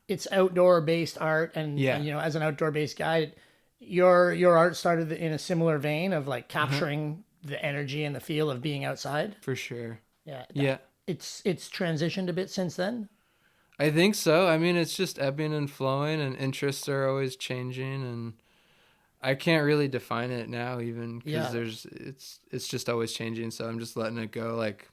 It's outdoor based art, and as an outdoor based guy, your art started in a similar vein of like capturing the energy and the feel of being outside. For sure. Yeah. It's transitioned a bit since then. I think so. I mean, it's just ebbing and flowing, and interests are always changing, and I can't really define it now, even because it's just always changing. So I'm just letting it go. Like,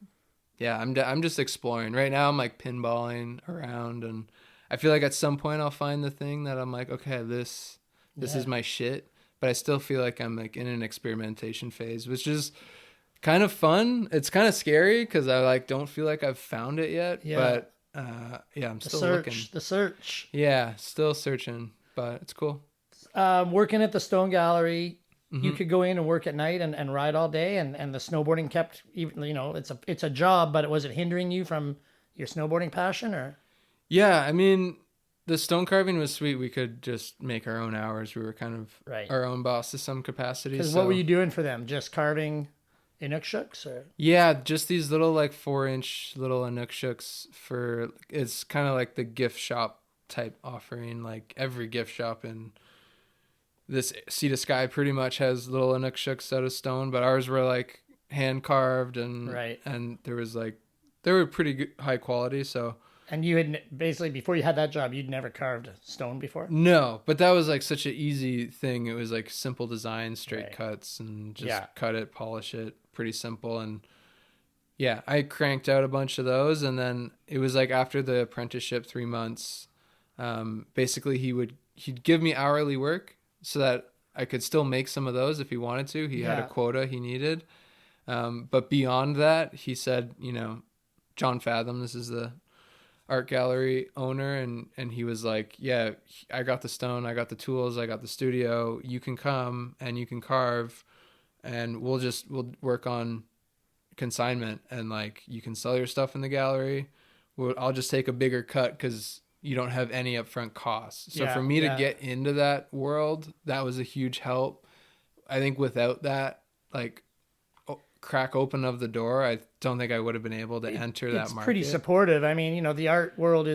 yeah, I'm just exploring right now. I'm like pinballing around, and I feel like at some point I'll find the thing that I'm like, okay, this is my shit. But I still feel like I'm like in an experimentation phase, which is kind of fun. It's kind of scary because I like don't feel like I've found it yet. Yeah. But I'm still looking. The search. Yeah, still searching, but it's cool. Working at the Stone Gallery, you could go in and work at night and ride all day, and the snowboarding kept even. It's a job, but was it hindering you from your snowboarding passion or? Yeah, I mean, the stone carving was sweet. We could just make our own hours. We were kind of our own boss to some capacity. Because what were you doing for them? Just carving inukshuks or? Yeah, just these little like 4-inch little inukshuks it's kind of like the gift shop type offering. Like every gift shop in this Sea to Sky pretty much has little inukshuks out of stone, but ours were like hand carved and there was like, they were pretty good, high quality. So. And you had basically, before you had that job, you'd never carved stone before? No, but that was like such an easy thing. It was like simple design, straight cuts, and just cut it, polish it, pretty simple. And yeah, I cranked out a bunch of those. And then it was like after the apprenticeship, 3 months, basically he'd give me hourly work so that I could still make some of those if he wanted to. He had a quota he needed. But beyond that, he said, John Fathom, this is the art gallery owner, and he was like, yeah, I got the stone, I got the tools, I got the studio, you can come and you can carve, and we'll work on consignment, and like you can sell your stuff in the gallery. I'll just take a bigger cut because you don't have any upfront costs. So for me to get into that world, that was a huge help. I think without that, like, crack open of the door, I don't think I would have been able to enter that market. It's pretty supportive. I mean, the art world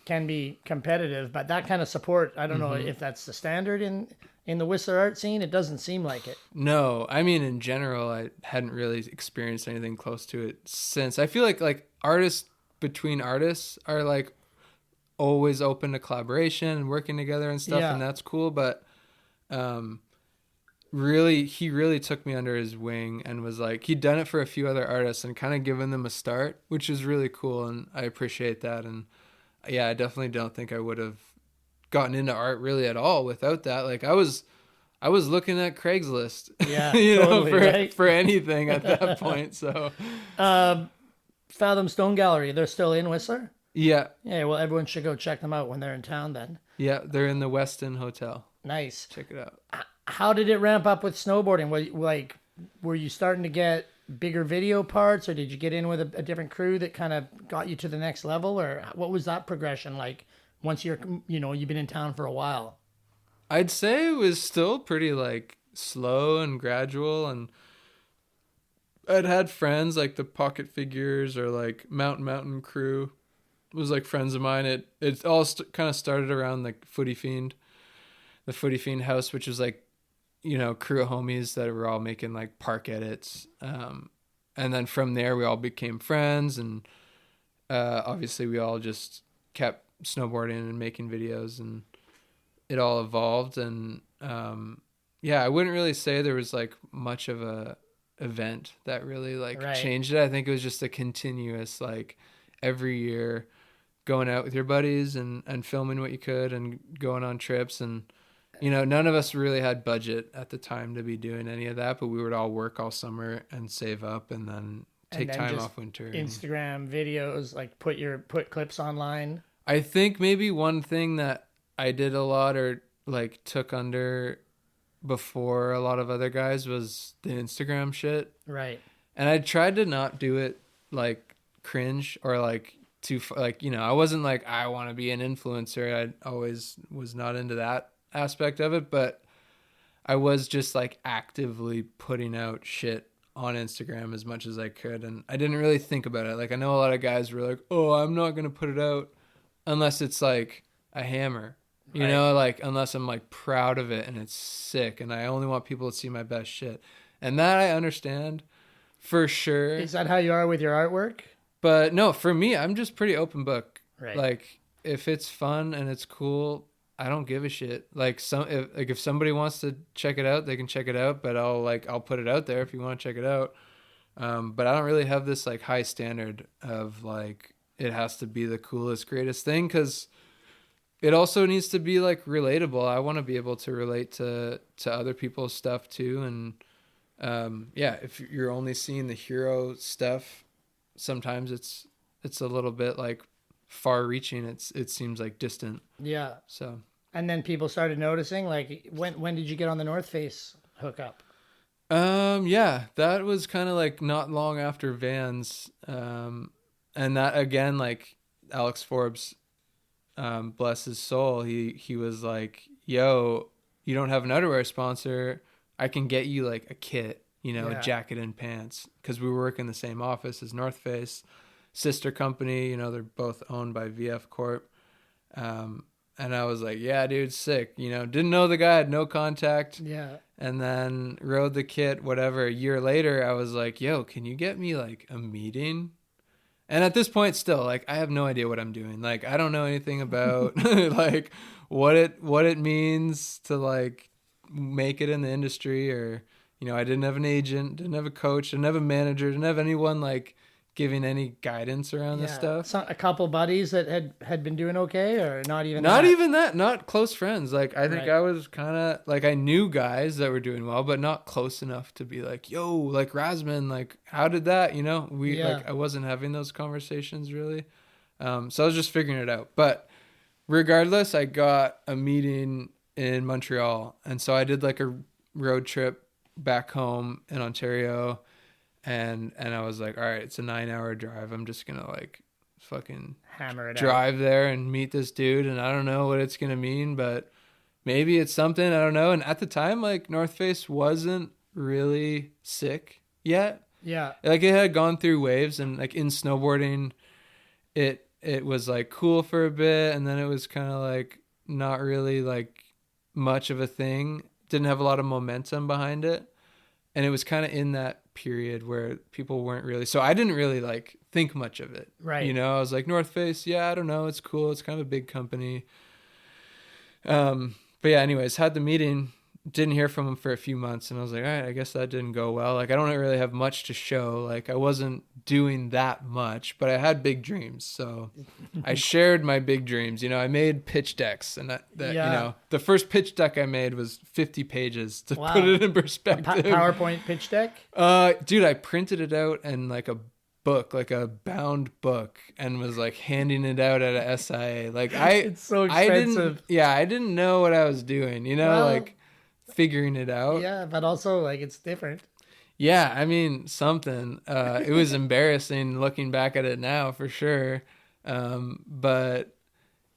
can be competitive, but that kind of support, I don't know if that's the standard in the Whistler art scene. It doesn't seem like it. No, I mean, in general, I hadn't really experienced anything close to it since. I feel like artists between artists are like always open to collaboration and working together and stuff, and that's cool. But he really took me under his wing and was like, he'd done it for a few other artists and kind of given them a start, which is really cool, and I appreciate that. And yeah, I definitely don't think I would have gotten into art really at all without that. Like I was looking at Craigslist, for anything at that point. So Fathom Stone Gallery, they're still in Whistler? Yeah. Yeah, well, everyone should go check them out when they're in town then. Yeah, they're in the Westin Hotel. Nice. Check it out. How did it ramp up with snowboarding? Were you starting to get bigger video parts, or did you get in with a different crew that kind of got you to the next level, or what was that progression like once you've been in town for a while? I'd say it was still pretty like slow and gradual, and I'd had friends like the Pocket Figures or like Mountain Crew, was like friends of mine. It all kind of started around like the Footy Fiend house, which was like, you know, crew of homies that were all making like park edits. And then from there we all became friends, and obviously we all just kept snowboarding and making videos, and it all evolved. And yeah, I wouldn't really say there was like much of a event that really like changed it. I think it was just a continuous, like, every year going out with your buddies and filming what you could and going on trips. And you know, none of us really had budget at the time to be doing any of that, but we would all work all summer and save up and then take time off winter. Instagram videos, like put clips online. I think maybe one thing that I did a lot, or like took under before a lot of other guys, was the Instagram shit. Right. And I tried to not do it like cringe or like too, like, you know, I wasn't like, I want to be an influencer. I always was not into that aspect of it, but I was just like actively putting out shit on Instagram as much as I could. And I didn't really think about it. Like, I know a lot of guys were like, oh, I'm not going to put it out unless it's like a hammer, you know, like unless I'm like proud of it and it's sick and I only want people to see my best shit. And that I understand for sure. Is that how you are with your artwork? But no, for me, I'm just pretty open book. Right. Like, if it's fun and it's cool, I don't give a shit. Like, if somebody wants to check it out, they can check it out, but I'll put it out there if you want to check it out. But I don't really have this like high standard of like, it has to be the coolest, greatest thing, because it also needs to be like relatable. I want to be able to relate to other people's stuff too. And yeah, if you're only seeing the hero stuff, sometimes it's a little bit like far reaching. It seems like distant. Yeah. So. And then people started noticing, like, when did you get on the North Face hookup? Yeah, that was kind of like not long after Vans. And that, again, like Alex Forbes, bless his soul, he was like, yo, you don't have an underwear sponsor, I can get you like a kit, you know, a jacket and pants, because we work in the same office as North Face, sister company, you know, they're both owned by VF Corp. And I was like, yeah, dude, sick, you know, didn't know the guy, had no contact. Yeah. And then rode the kit, whatever. A year later, I was like, yo, can you get me like a meeting? And at this point, still, like, I have no idea what I'm doing. Like, I don't know anything about like what it means to like make it in the industry, or, you know, I didn't have an agent, didn't have a coach, didn't have a manager, didn't have anyone like giving any guidance around this stuff. So, a couple buddies that had been doing okay, or not even that? Not close friends. Like, I think I was kind of like, I knew guys that were doing well, but not close enough to be like, yo, like Razman, like, how did that, you know, like, I wasn't having those conversations really. So I was just figuring it out. But regardless, I got a meeting in Montreal. And so I did like a road trip back home in Ontario. And I was like, all right, it's a 9-hour drive. I'm just going to like fucking hammer it drive there and meet this dude. And I don't know what it's going to mean, but maybe it's something. I don't know. And at the time, like, North Face wasn't really sick yet. Yeah. Like, it had gone through waves, and like in snowboarding, it was like cool for a bit. And then it was kind of like not really like much of a thing. Didn't have a lot of momentum behind it. And it was kind of in that period where people weren't really, so I didn't really like think much of it. Right. You know, I was like, North Face, yeah, I don't know, it's cool. It's kind of a big company. But yeah, anyways, had the meeting, didn't hear from him for a few months, and I was like, all right, I guess that didn't go well. Like, I don't really have much to show. Like, I wasn't doing that much, but I had big dreams. So I shared my big dreams. You know, I made pitch decks, and that you know, the first pitch deck I made was 50 pages to put it in perspective. PowerPoint pitch deck? Dude, I printed it out in like a book, like a bound book, and was like handing it out at a SIA. Like, it's so expensive. I didn't know what I was doing, you know, like figuring it out. Yeah, but also like it's different. Yeah, I mean, something. It was embarrassing looking back at it now, for sure. But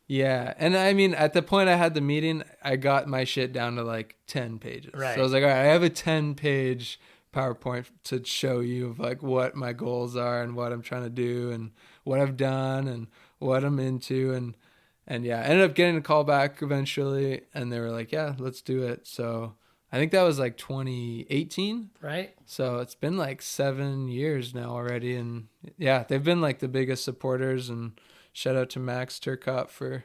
yeah, and I mean, at the point I had the meeting, I got my shit down to like 10 pages. Right. So I was like, all right, I have a 10-page PowerPoint to show you of like what my goals are and what I'm trying to do and what I've done and what I'm into. And yeah, I ended up getting a call back eventually, and they were like, yeah, let's do it. So I think that was like 2018. Right. So it's been like 7 years now already. And yeah, they've been like the biggest supporters, and shout out to Max Turcott for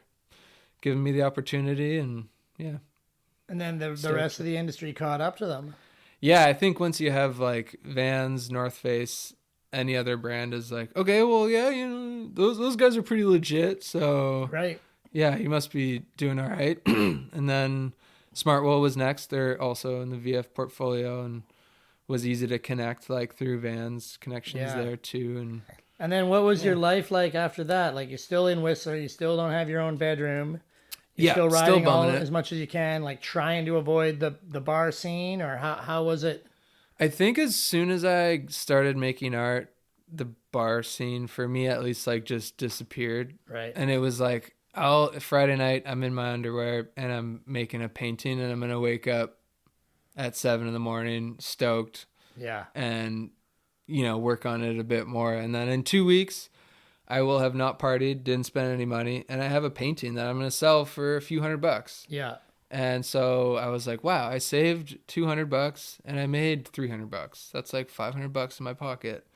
giving me the opportunity. And yeah. And then the rest of the industry caught up to them. Yeah, I think once you have like Vans, North Face, any other brand is like, okay, well, yeah, those guys are pretty legit. So Right. yeah, you must be doing all right. And then Smartwool was next. They're also in the VF portfolio, and was easy to connect like through Vans connections there too. And then what was your life like after that? Like, you're still in Whistler, you still don't have your own bedroom. You're still riding as much as you can, like trying to avoid the bar scene, or how was it? I think as soon as I started making art, the bar scene for me at least like just disappeared. Right. And it was like, Friday night, I'm in my underwear and I'm making a painting, and I'm going to wake up at 7 a.m, stoked. Yeah. And, work on it a bit more. And then in 2 weeks, I will have not partied, didn't spend any money, and I have a painting that I'm going to sell for a few $100. Yeah. And so I was like, wow, I saved $200 and I made $300. That's like $500 in my pocket.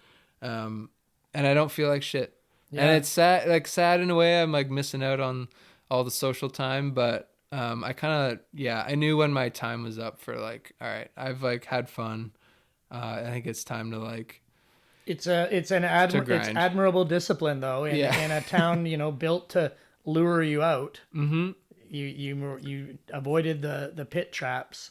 And I don't feel like shit. Yeah. And it's sad in a way. I'm like missing out on all the social time, but I kind of, I knew when my time was up for like, all right, I've like had fun. I think it's time to like, it's admirable discipline though. In a town, built to lure you out. Mm-hmm. You avoided the pit traps.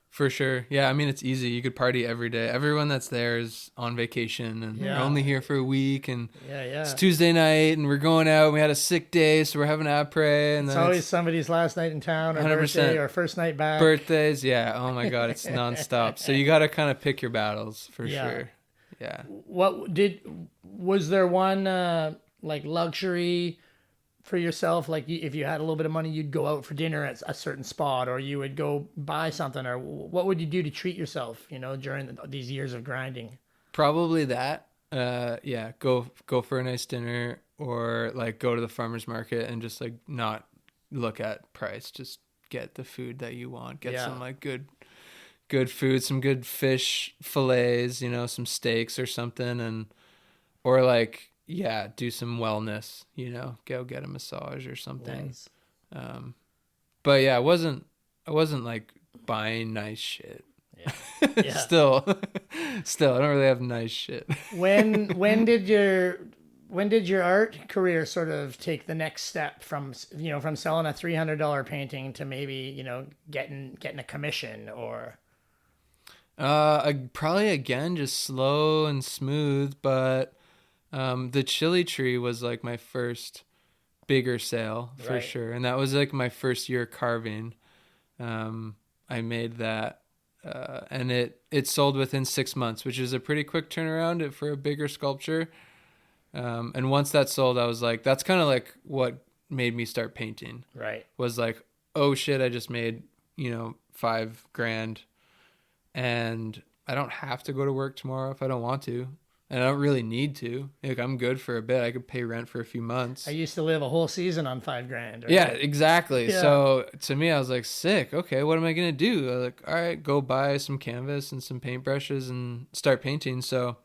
For sure. Yeah, I mean, it's easy. You could party every day. Everyone that's there is on vacation, and they're only here for a week, and it's Tuesday night, and we're going out, and we had a sick day, so we're having après. And it's always somebody's last night in town, or 100%. Birthday, or first night back. Birthdays, yeah. Oh my God, it's nonstop. So you got to kind of pick your battles, for sure. Yeah. Was there one like luxury for yourself? Like, if you had a little bit of money, you'd go out for dinner at a certain spot, or you would go buy something, or what would you do to treat yourself, during these years of grinding? Probably that. Go for a nice dinner, or like go to the farmer's market and just like not look at price, just get the food that you want, get some like good food, some good fish fillets, some steaks or something, or like, do some wellness, go get a massage or something. Nice. But yeah, I wasn't like buying nice shit. Yeah. Still, I don't really have nice shit. When did your art career sort of take the next step from selling a $300 painting to maybe, getting a commission, or? Probably again, just slow and smooth, but the chili tree was like my first bigger sale for sure. And that was like my first year carving. I made that, and it sold within 6 months, which is a pretty quick turnaround for a bigger sculpture. And once that sold, I was like, that's kind of like what made me start painting. Right. Was like, oh shit, I just made, $5,000, and I don't have to go to work tomorrow if I don't want to. And I don't really need to. Like, I'm good for a bit. I could pay rent for a few months. I used to live a whole season on $5,000. Right? Yeah, exactly. Yeah. So to me, I was like, sick. Okay, what am I going to do? I was like, all right, go buy some canvas and some paintbrushes and start painting. So,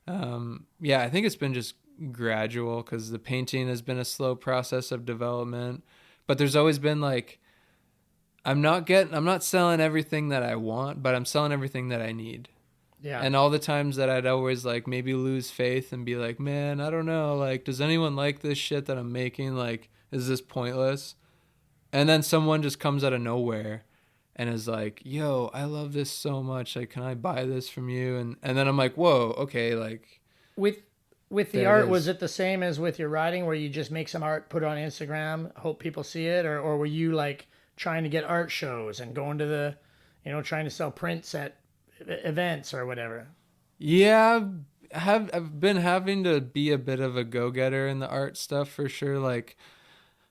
I think it's been just gradual, because the painting has been a slow process of development. But there's always been like, I'm not selling everything that I want, but I'm selling everything that I need. Yeah. And all the times that I'd always like maybe lose faith and be like, man, I don't know, like, does anyone like this shit that I'm making? Like, is this pointless? And then someone just comes out of nowhere and is like, yo, I love this so much. Like, can I buy this from you? And then I'm like, whoa, okay, like. With the art, was it the same as with your writing, where you just make some art, put it on Instagram, hope people see it? Or were you like trying to get art shows and going to the, trying to sell prints at events or whatever? Yeah, I've been having to be a bit of a go-getter in the art stuff for sure. Like,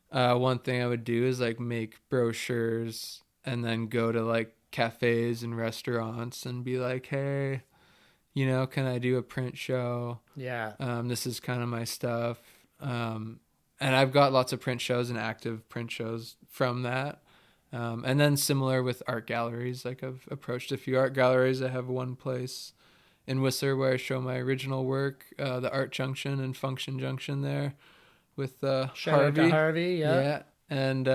one thing I would do is like make brochures and then go to like cafes and restaurants and be like, hey, can I do a print show? Yeah. This is kind of my stuff. And and I've got lots of print shows and active print shows from that. And then similar with art galleries, like I've approached a few art galleries. I have one place in Whistler where I show my original work, the Art Junction and Function Junction there with Shout out to Harvey, yeah. And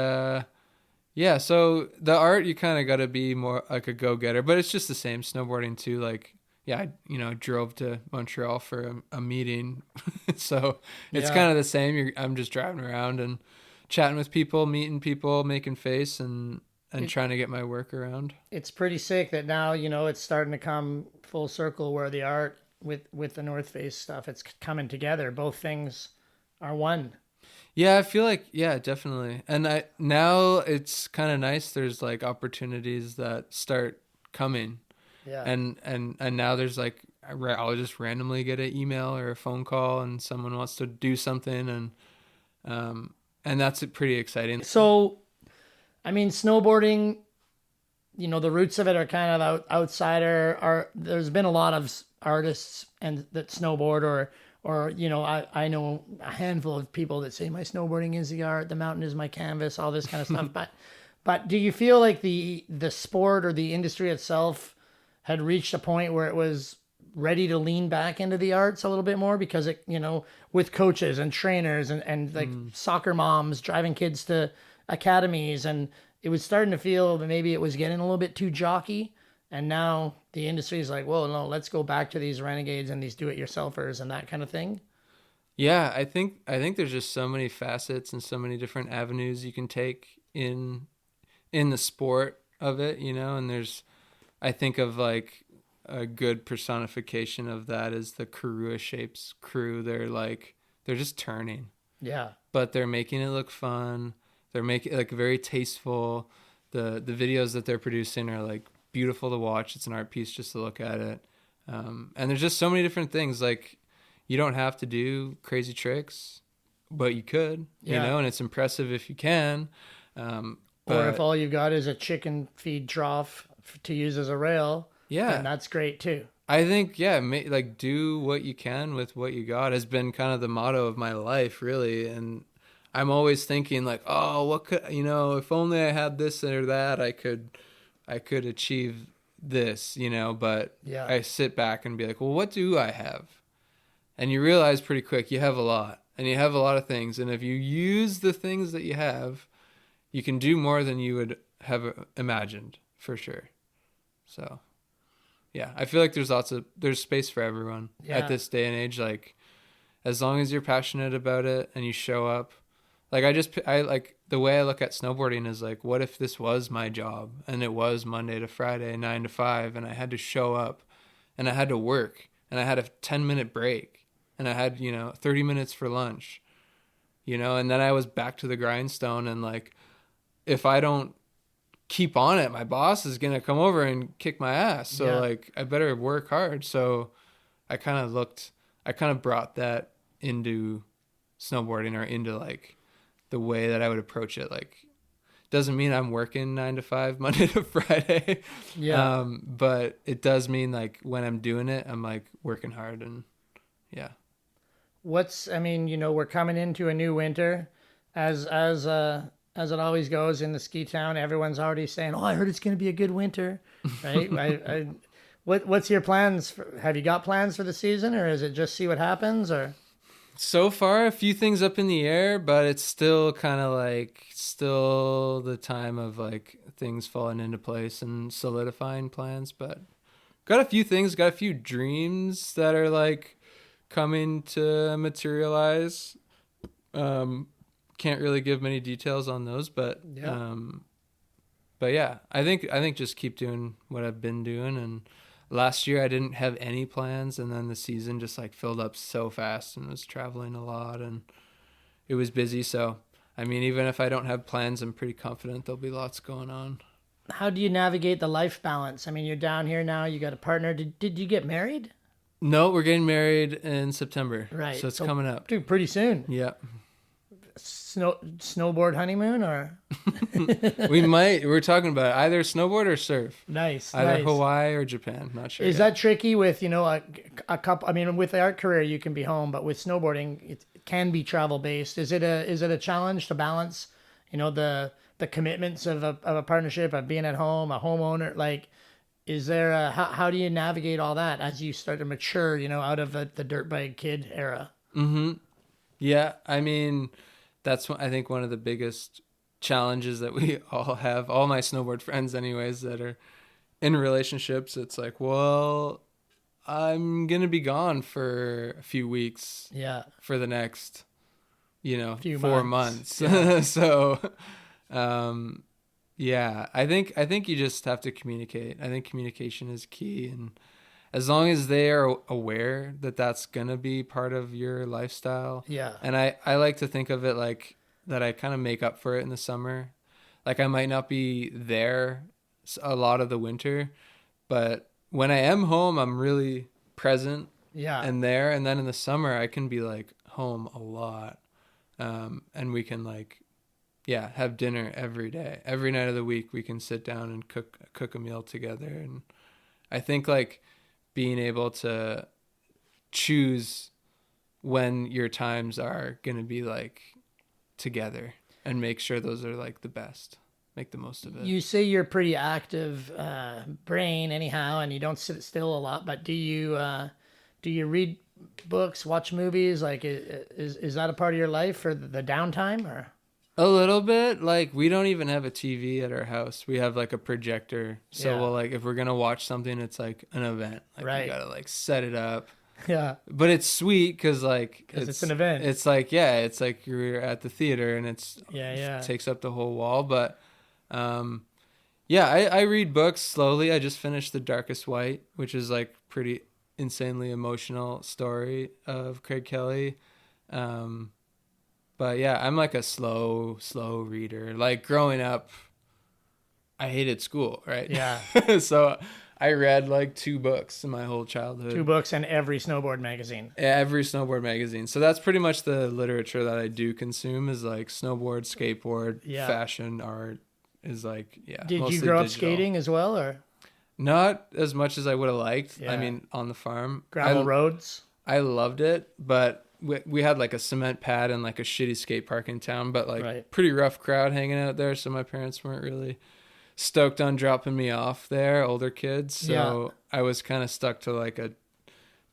yeah, so the art, you kind of got to be more like a go-getter, but it's just the same snowboarding too. Like, yeah, I drove to Montreal for a meeting, so it's kind of the same. I'm just driving around and chatting with people, meeting people, making face, and trying to get my work around. It's pretty sick that now, it's starting to come full circle where the art with the North Face stuff, it's coming together. Both things are one. Yeah, I feel like, yeah, definitely. And now it's kind of nice. There's like opportunities that start coming. Yeah. And now there's like, I'll just randomly get an email or a phone call and someone wants to do something. And that's pretty exciting. So, I mean, snowboarding, the roots of it are kind of outsider. There's been a lot of artists and that snowboard or I know a handful of people that say my snowboarding is the art, the mountain is my canvas, all this kind of stuff. But do you feel like the sport or the industry itself had reached a point where it was ready to lean back into the arts a little bit more because it, with coaches and trainers and like soccer moms driving kids to academies, and it was starting to feel that maybe it was getting a little bit too jockey. And now the industry is like, well, no, let's go back to these renegades and these do-it-yourselfers and that kind of thing. Yeah, I think there's just so many facets and so many different avenues you can take in the sport of it, and I think of like a good personification of that is the Karua Shapes crew. They're just turning. Yeah. But they're making it look fun. They're making it like very tasteful. The videos that they're producing are like beautiful to watch. It's an art piece just to look at it. And there's just so many different things. Like, you don't have to do crazy tricks, but you could, and it's impressive if you can. Or if all you've got is a chicken feed trough to use as a rail, then that's great too. I think, like do what you can with what you got has been kind of the motto of my life, really. And I'm always thinking like, oh, what could, if only I had this or that, I could achieve this, but I sit back and be like, well, what do I have? And you realize pretty quick you have a lot, and you have a lot of things. And if you use the things that you have, you can do more than you would have imagined, for sure. So, yeah, I feel like there's space for everyone at this day and age. Like, as long as you're passionate about it and you show up, like I like the way I look at snowboarding is like, what if this was my job and it was Monday to Friday, 9 to 5, and I had to show up and I had to work and I had a 10-minute break and I had, 30 minutes for lunch, and then I was back to the grindstone. And like, if I don't keep on it, my boss is going to come over and kick my ass. So like, I better work hard. So I kind of brought that into snowboarding, or into like the way that I would approach it. Like, doesn't mean I'm working 9 to 5 Monday to Friday. But it does mean like when I'm doing it, I'm like working hard. And we're coming into a new winter as it always goes in the ski town. Everyone's already saying, oh, I heard it's going to be a good winter. Right. What's your plans? Have you got plans for the season, or is it just see what happens? Or so far, a few things up in the air, but it's still kind of like the time of like things falling into place and solidifying plans. But got a few things, got a few dreams that are like coming to materialize. Can't really give many details on those, but yeah, I think just keep doing what I've been doing. And last year I didn't have any plans, and then the season just like filled up so fast, and was traveling a lot and it was busy. So, I mean, even if I don't have plans, I'm pretty confident there'll be lots going on. How do you navigate the life balance? I mean, you're down here now, you got a partner. Did you get married? No, we're getting married in September. Right. So it's coming up. Dude, pretty soon. Yeah. Snowboard honeymoon, or we're talking about either snowboard or surf. Nice. Hawaii or Japan, not sure. Is that tricky with a couple? I mean, with the art career you can be home, but with snowboarding can be travel based. Is it a challenge to balance, the commitments of a partnership, of being at home, a homeowner? Like, is there how do you navigate all that as you start to mature, out of the dirtbag kid era? Yeah, I mean, that's I think one of the biggest challenges that we all have. All my snowboard friends, anyways, that are in relationships. It's like, well, I'm gonna be gone for a few weeks. Yeah. For the next, Few 4 months. months. So, yeah, I think you just have to communicate. I think communication is key, and as long as they are aware that that's gonna be part of your lifestyle. Yeah. And I like to think of it like that. I kind of make up for it in the summer. Like, I might not be there a lot of the winter, but when I am home, I'm really present. Yeah. And there, and then in the summer, I can be like home a lot, and we can like, yeah, have dinner every day, every night of the week. We can sit down and cook a meal together, and I think like being able to choose when your times are gonna be like together and make sure those are like the best. Make the most of it. You say you're pretty active brain anyhow, and you don't sit still a lot, but do you read books, watch movies? Like, is that a part of your life for the downtime? Or a little bit. Like, we don't even have a TV at our house. We have like a projector. So Yeah. we'll like, if we're going to watch something, it's like an event. Like, Right. You got to like set it up. Yeah. But it's sweet because like it's an event. It's like, yeah, it's like you're at the theater and it takes up the whole wall. But yeah, I read books slowly. I just finished The Darkest White, which is like pretty insanely emotional story of Craig Kelly. But yeah, I'm like a slow reader. Like, growing up, I hated school, right? Yeah. So I read like 2 books in my whole childhood. 2 books and every snowboard magazine. Every snowboard magazine. So that's pretty much the literature that I do consume, is like snowboard, skateboard, fashion, art, is like, yeah. Did you grow up skating as well, or? Not as much as I would have liked. Yeah. I mean, on the farm. Gravel roads? I loved it, but we had like a cement pad and like a shitty skate park in town, but like pretty rough crowd hanging out there. So my parents weren't really stoked on dropping me off there, older kids. So I was kind of stuck to like a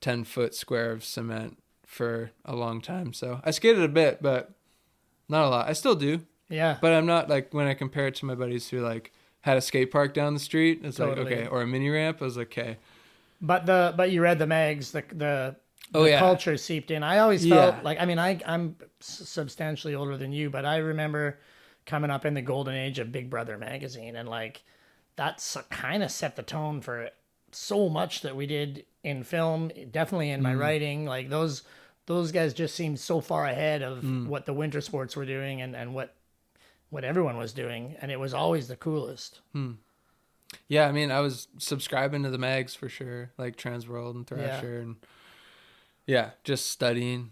10-foot square of cement for a long time. So I skated a bit, but not a lot. I still do. Yeah. But I'm not like, when I compare it to my buddies who like had a skate park down the street, it's Totally. like, okay, or a mini ramp, I was like, okay. But you read the mags, the culture seeped in. I always felt like, I mean, I'm substantially older than you, but I remember coming up in the golden age of Big Brother magazine, and like that's kind of set the tone for so much that we did in film, definitely in my writing. Like, those guys just seemed so far ahead of what the winter sports were doing and what everyone was doing, and it was always the coolest. Yeah, I mean, I was subscribing to the mags for sure, like Transworld and Thrasher, and just studying.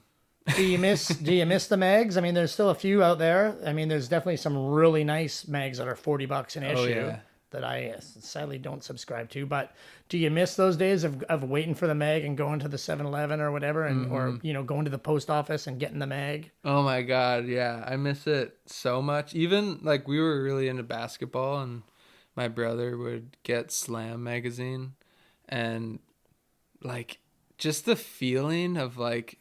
Do you miss the mags? I mean, there's still a few out there. I mean, there's definitely some really nice mags that are $40 an issue that I sadly don't subscribe to. But do you miss those days of waiting for the mag and going to the 7-Eleven or whatever, and or going to the post office and getting the mag? Oh my God, yeah, I miss it so much. Even like, we were really into basketball, and my brother would get Slam magazine, and like just the feeling of like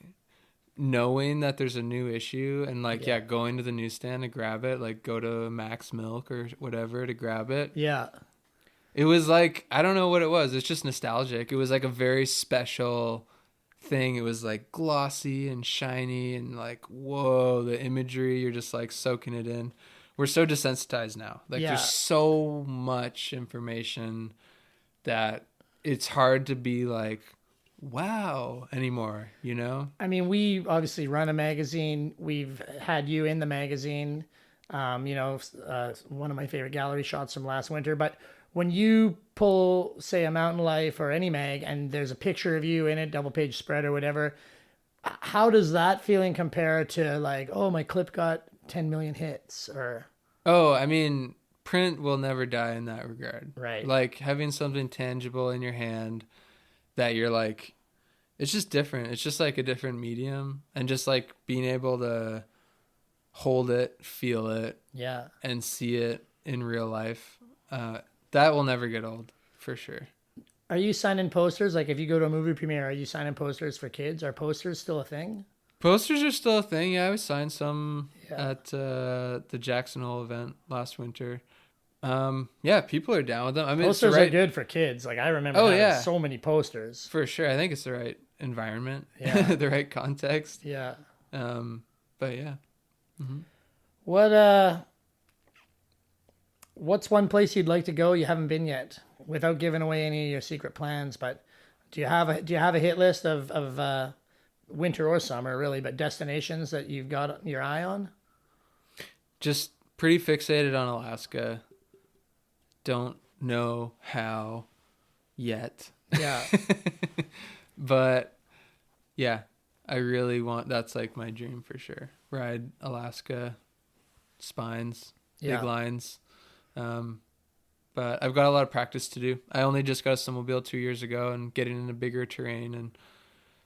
knowing that there's a new issue, and like going to the newsstand to grab it, like go to Max Milk or whatever to grab it. It was like, I don't know what it was, it's just nostalgic. It was like a very special thing. It was like glossy and shiny, and like, whoa, the imagery, you're just like soaking it in. We're so desensitized now. Like, there's so much information that it's hard to be like, wow, anymore, I mean, we obviously run a magazine. We've had you in the magazine, one of my favorite gallery shots from last winter. But when you pull, say, a Mountain Life or any mag, and there's a picture of you in it, double page spread or whatever, how does that feeling compare to like, oh, my clip got 10 million hits? Or I mean, print will never die in that regard. Right. Like, having something tangible in your hand that you're like, it's just different. It's just like a different medium, and just like being able to hold it, feel it, Yeah. and see it in real life. That will never get old, for sure. Are you signing posters? Like if you go to a movie premiere, are you signing posters for kids? Are posters still a thing? Posters are still a thing. Yeah, I signed some Yeah. at the Jackson Hole event last winter. Yeah, people are down with them. I mean, Posters it's the are right, good for kids. Like I remember Oh, having yeah. so many posters. for sure. I think it's the right environment, Yeah. the right context. Yeah. But yeah. What's one place you'd like to go you haven't been yet, without giving away any of your secret plans? But do you have a hit list of winter or summer really, but destinations that you've got your eye on? Just pretty fixated on Alaska. Don't know how yet. Yeah. But yeah, I really want, that's like my dream for sure. Ride Alaska, spines, Yeah. big lines. But I've got a lot of practice to do. I only just got a snowmobile 2 years ago and getting into bigger terrain. And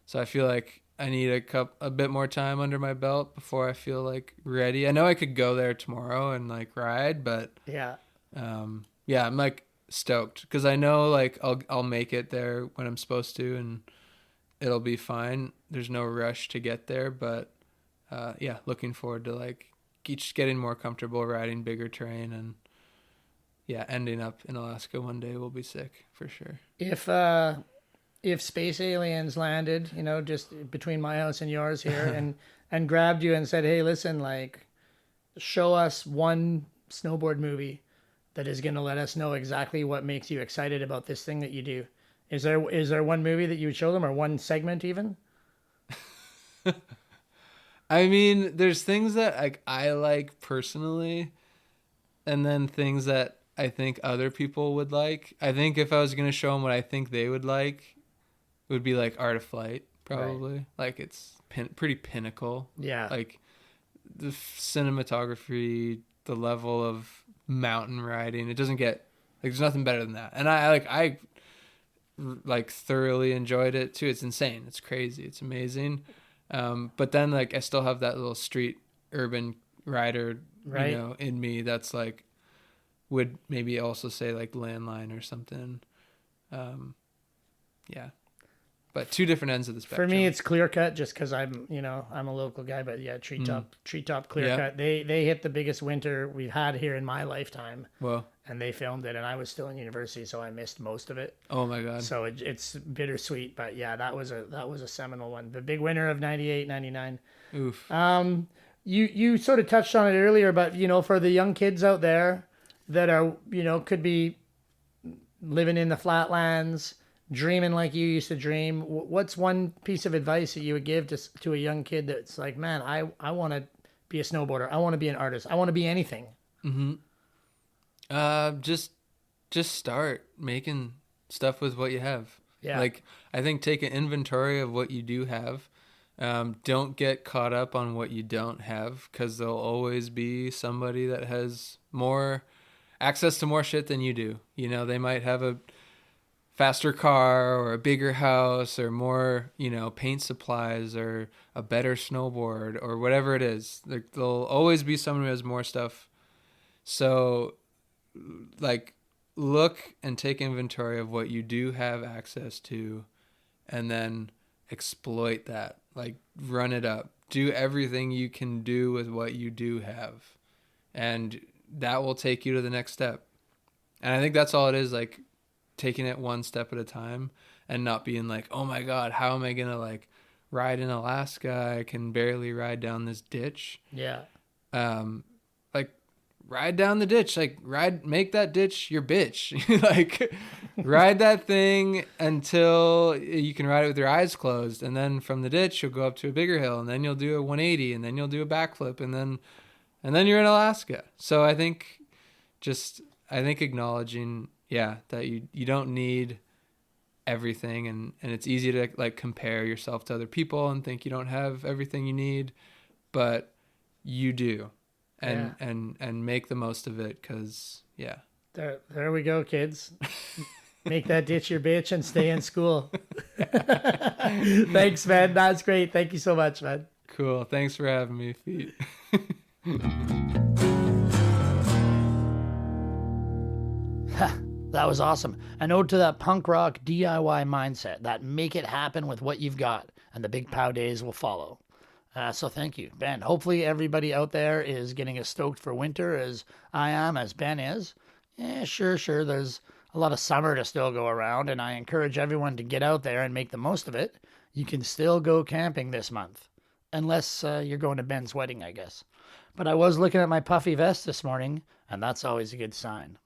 so I feel like I need a bit more time under my belt before I feel like ready. I know I could go there tomorrow and like ride, but Yeah. yeah, I'm like stoked because I know like I'll make it there when I'm supposed to, and it'll be fine. There's no rush to get there, but yeah, looking forward to like just getting more comfortable riding bigger terrain, and yeah, ending up in Alaska one day will be sick for sure. If space aliens landed, just between my house and yours here, and grabbed you and said, "Hey, listen, like, show us one snowboard movie that is going to let us know exactly what makes you excited about this thing that you do." Is there one movie that you would show them, or one segment even? I mean, there's things that like I like personally, and then things that I think other people would like. I think if I was gonna show them what I think they would like, it would be like Art of Flight, probably. Right. Like it's pretty pinnacle. Yeah. Like the cinematography, the level of mountain riding, it doesn't get like there's nothing better than that. And I thoroughly enjoyed it too. It's insane. It's crazy. It's amazing. But then like I still have that little street urban rider, right, in me that's like would maybe also say like Landline or something. Yeah. But two different ends of the spectrum. For me, it's Clear Cut, just because I'm a local guy. But yeah, Treetop Clear Cut. They hit the biggest winter we've had here in my lifetime. Well, and they filmed it, and I was still in university, so I missed most of it. Oh my god! So it's bittersweet, but yeah, that was a seminal one. The big winter of 98, 99. Oof. You sort of touched on it earlier, but for the young kids out there that are could be living in the flatlands, dreaming like you used to dream, what's one piece of advice that you would give to a young kid that's like, man, I want to be a snowboarder, I want to be an artist, I want to be anything? Just start making stuff with what you have. Yeah. Like I think take an inventory of what you do have. Don't get caught up on what you don't have, because there'll always be somebody that has more access to more shit than you do. They might have a faster car or a bigger house or more, paint supplies or a better snowboard or whatever it is. Like there'll always be someone who has more stuff. So like look and take inventory of what you do have access to, and then exploit that. Like run it up. Do everything you can do with what you do have, and that will take you to the next step. And I think that's all it is, like taking it one step at a time and not being like, oh my god, how am I gonna like ride in Alaska? I can barely ride down this ditch. Yeah. Like ride down the ditch, like make that ditch your bitch. Like ride that thing until you can ride it with your eyes closed, and then from the ditch you'll go up to a bigger hill, and then you'll do a 180, and then you'll do a backflip, and then you're in Alaska. So I think acknowledging that you don't need everything, and it's easy to like compare yourself to other people and think you don't have everything you need, but you do. And make the most of it, because there we go, kids. Make that ditch your bitch and stay in school. Thanks, man. That's great. Thank you so much, man. Cool. Thanks for having me, Feet. That was awesome. An ode to that punk rock DIY mindset, that make it happen with what you've got, and the big pow days will follow. So thank you, Ben. Hopefully everybody out there is getting as stoked for winter as I am, as Ben is. Yeah, sure. There's a lot of summer to still go around, and I encourage everyone to get out there and make the most of it. You can still go camping this month, unless you're going to Ben's wedding, I guess. But I was looking at my puffy vest this morning, and that's always a good sign.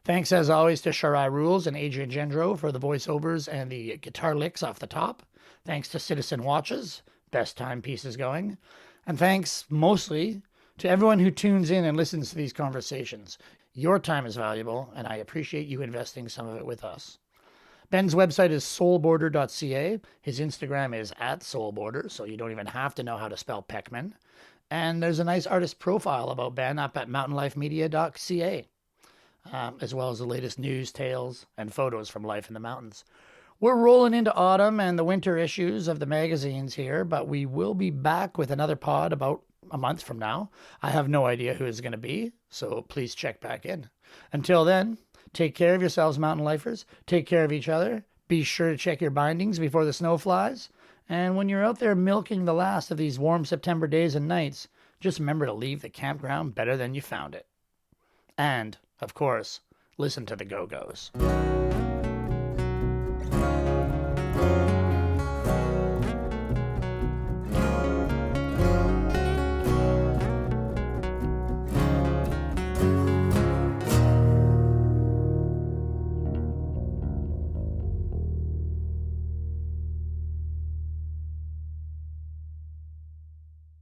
Thanks, as always, to Sharai Rules and Adrian Gendro for the voiceovers and the guitar licks off the top. Thanks to Citizen Watches, best timepieces going. And thanks, mostly, to everyone who tunes in and listens to these conversations. Your time is valuable, and I appreciate you investing some of it with us. Ben's website is soulboarder.ca. His Instagram is @soulboarder, so you don't even have to know how to spell Poechman. And there's a nice artist profile about Ben up at mountainlifemedia.ca. As well as the latest news, tales, and photos from life in the mountains. We're rolling into autumn and the winter issues of the magazines here, but we will be back with another pod about a month from now. I have no idea who it's going to be, so please check back in. Until then, take care of yourselves, mountain lifers. Take care of each other. Be sure to check your bindings before the snow flies. And when you're out there milking the last of these warm September days and nights, just remember to leave the campground better than you found it. And, of course, listen to the Go-Go's.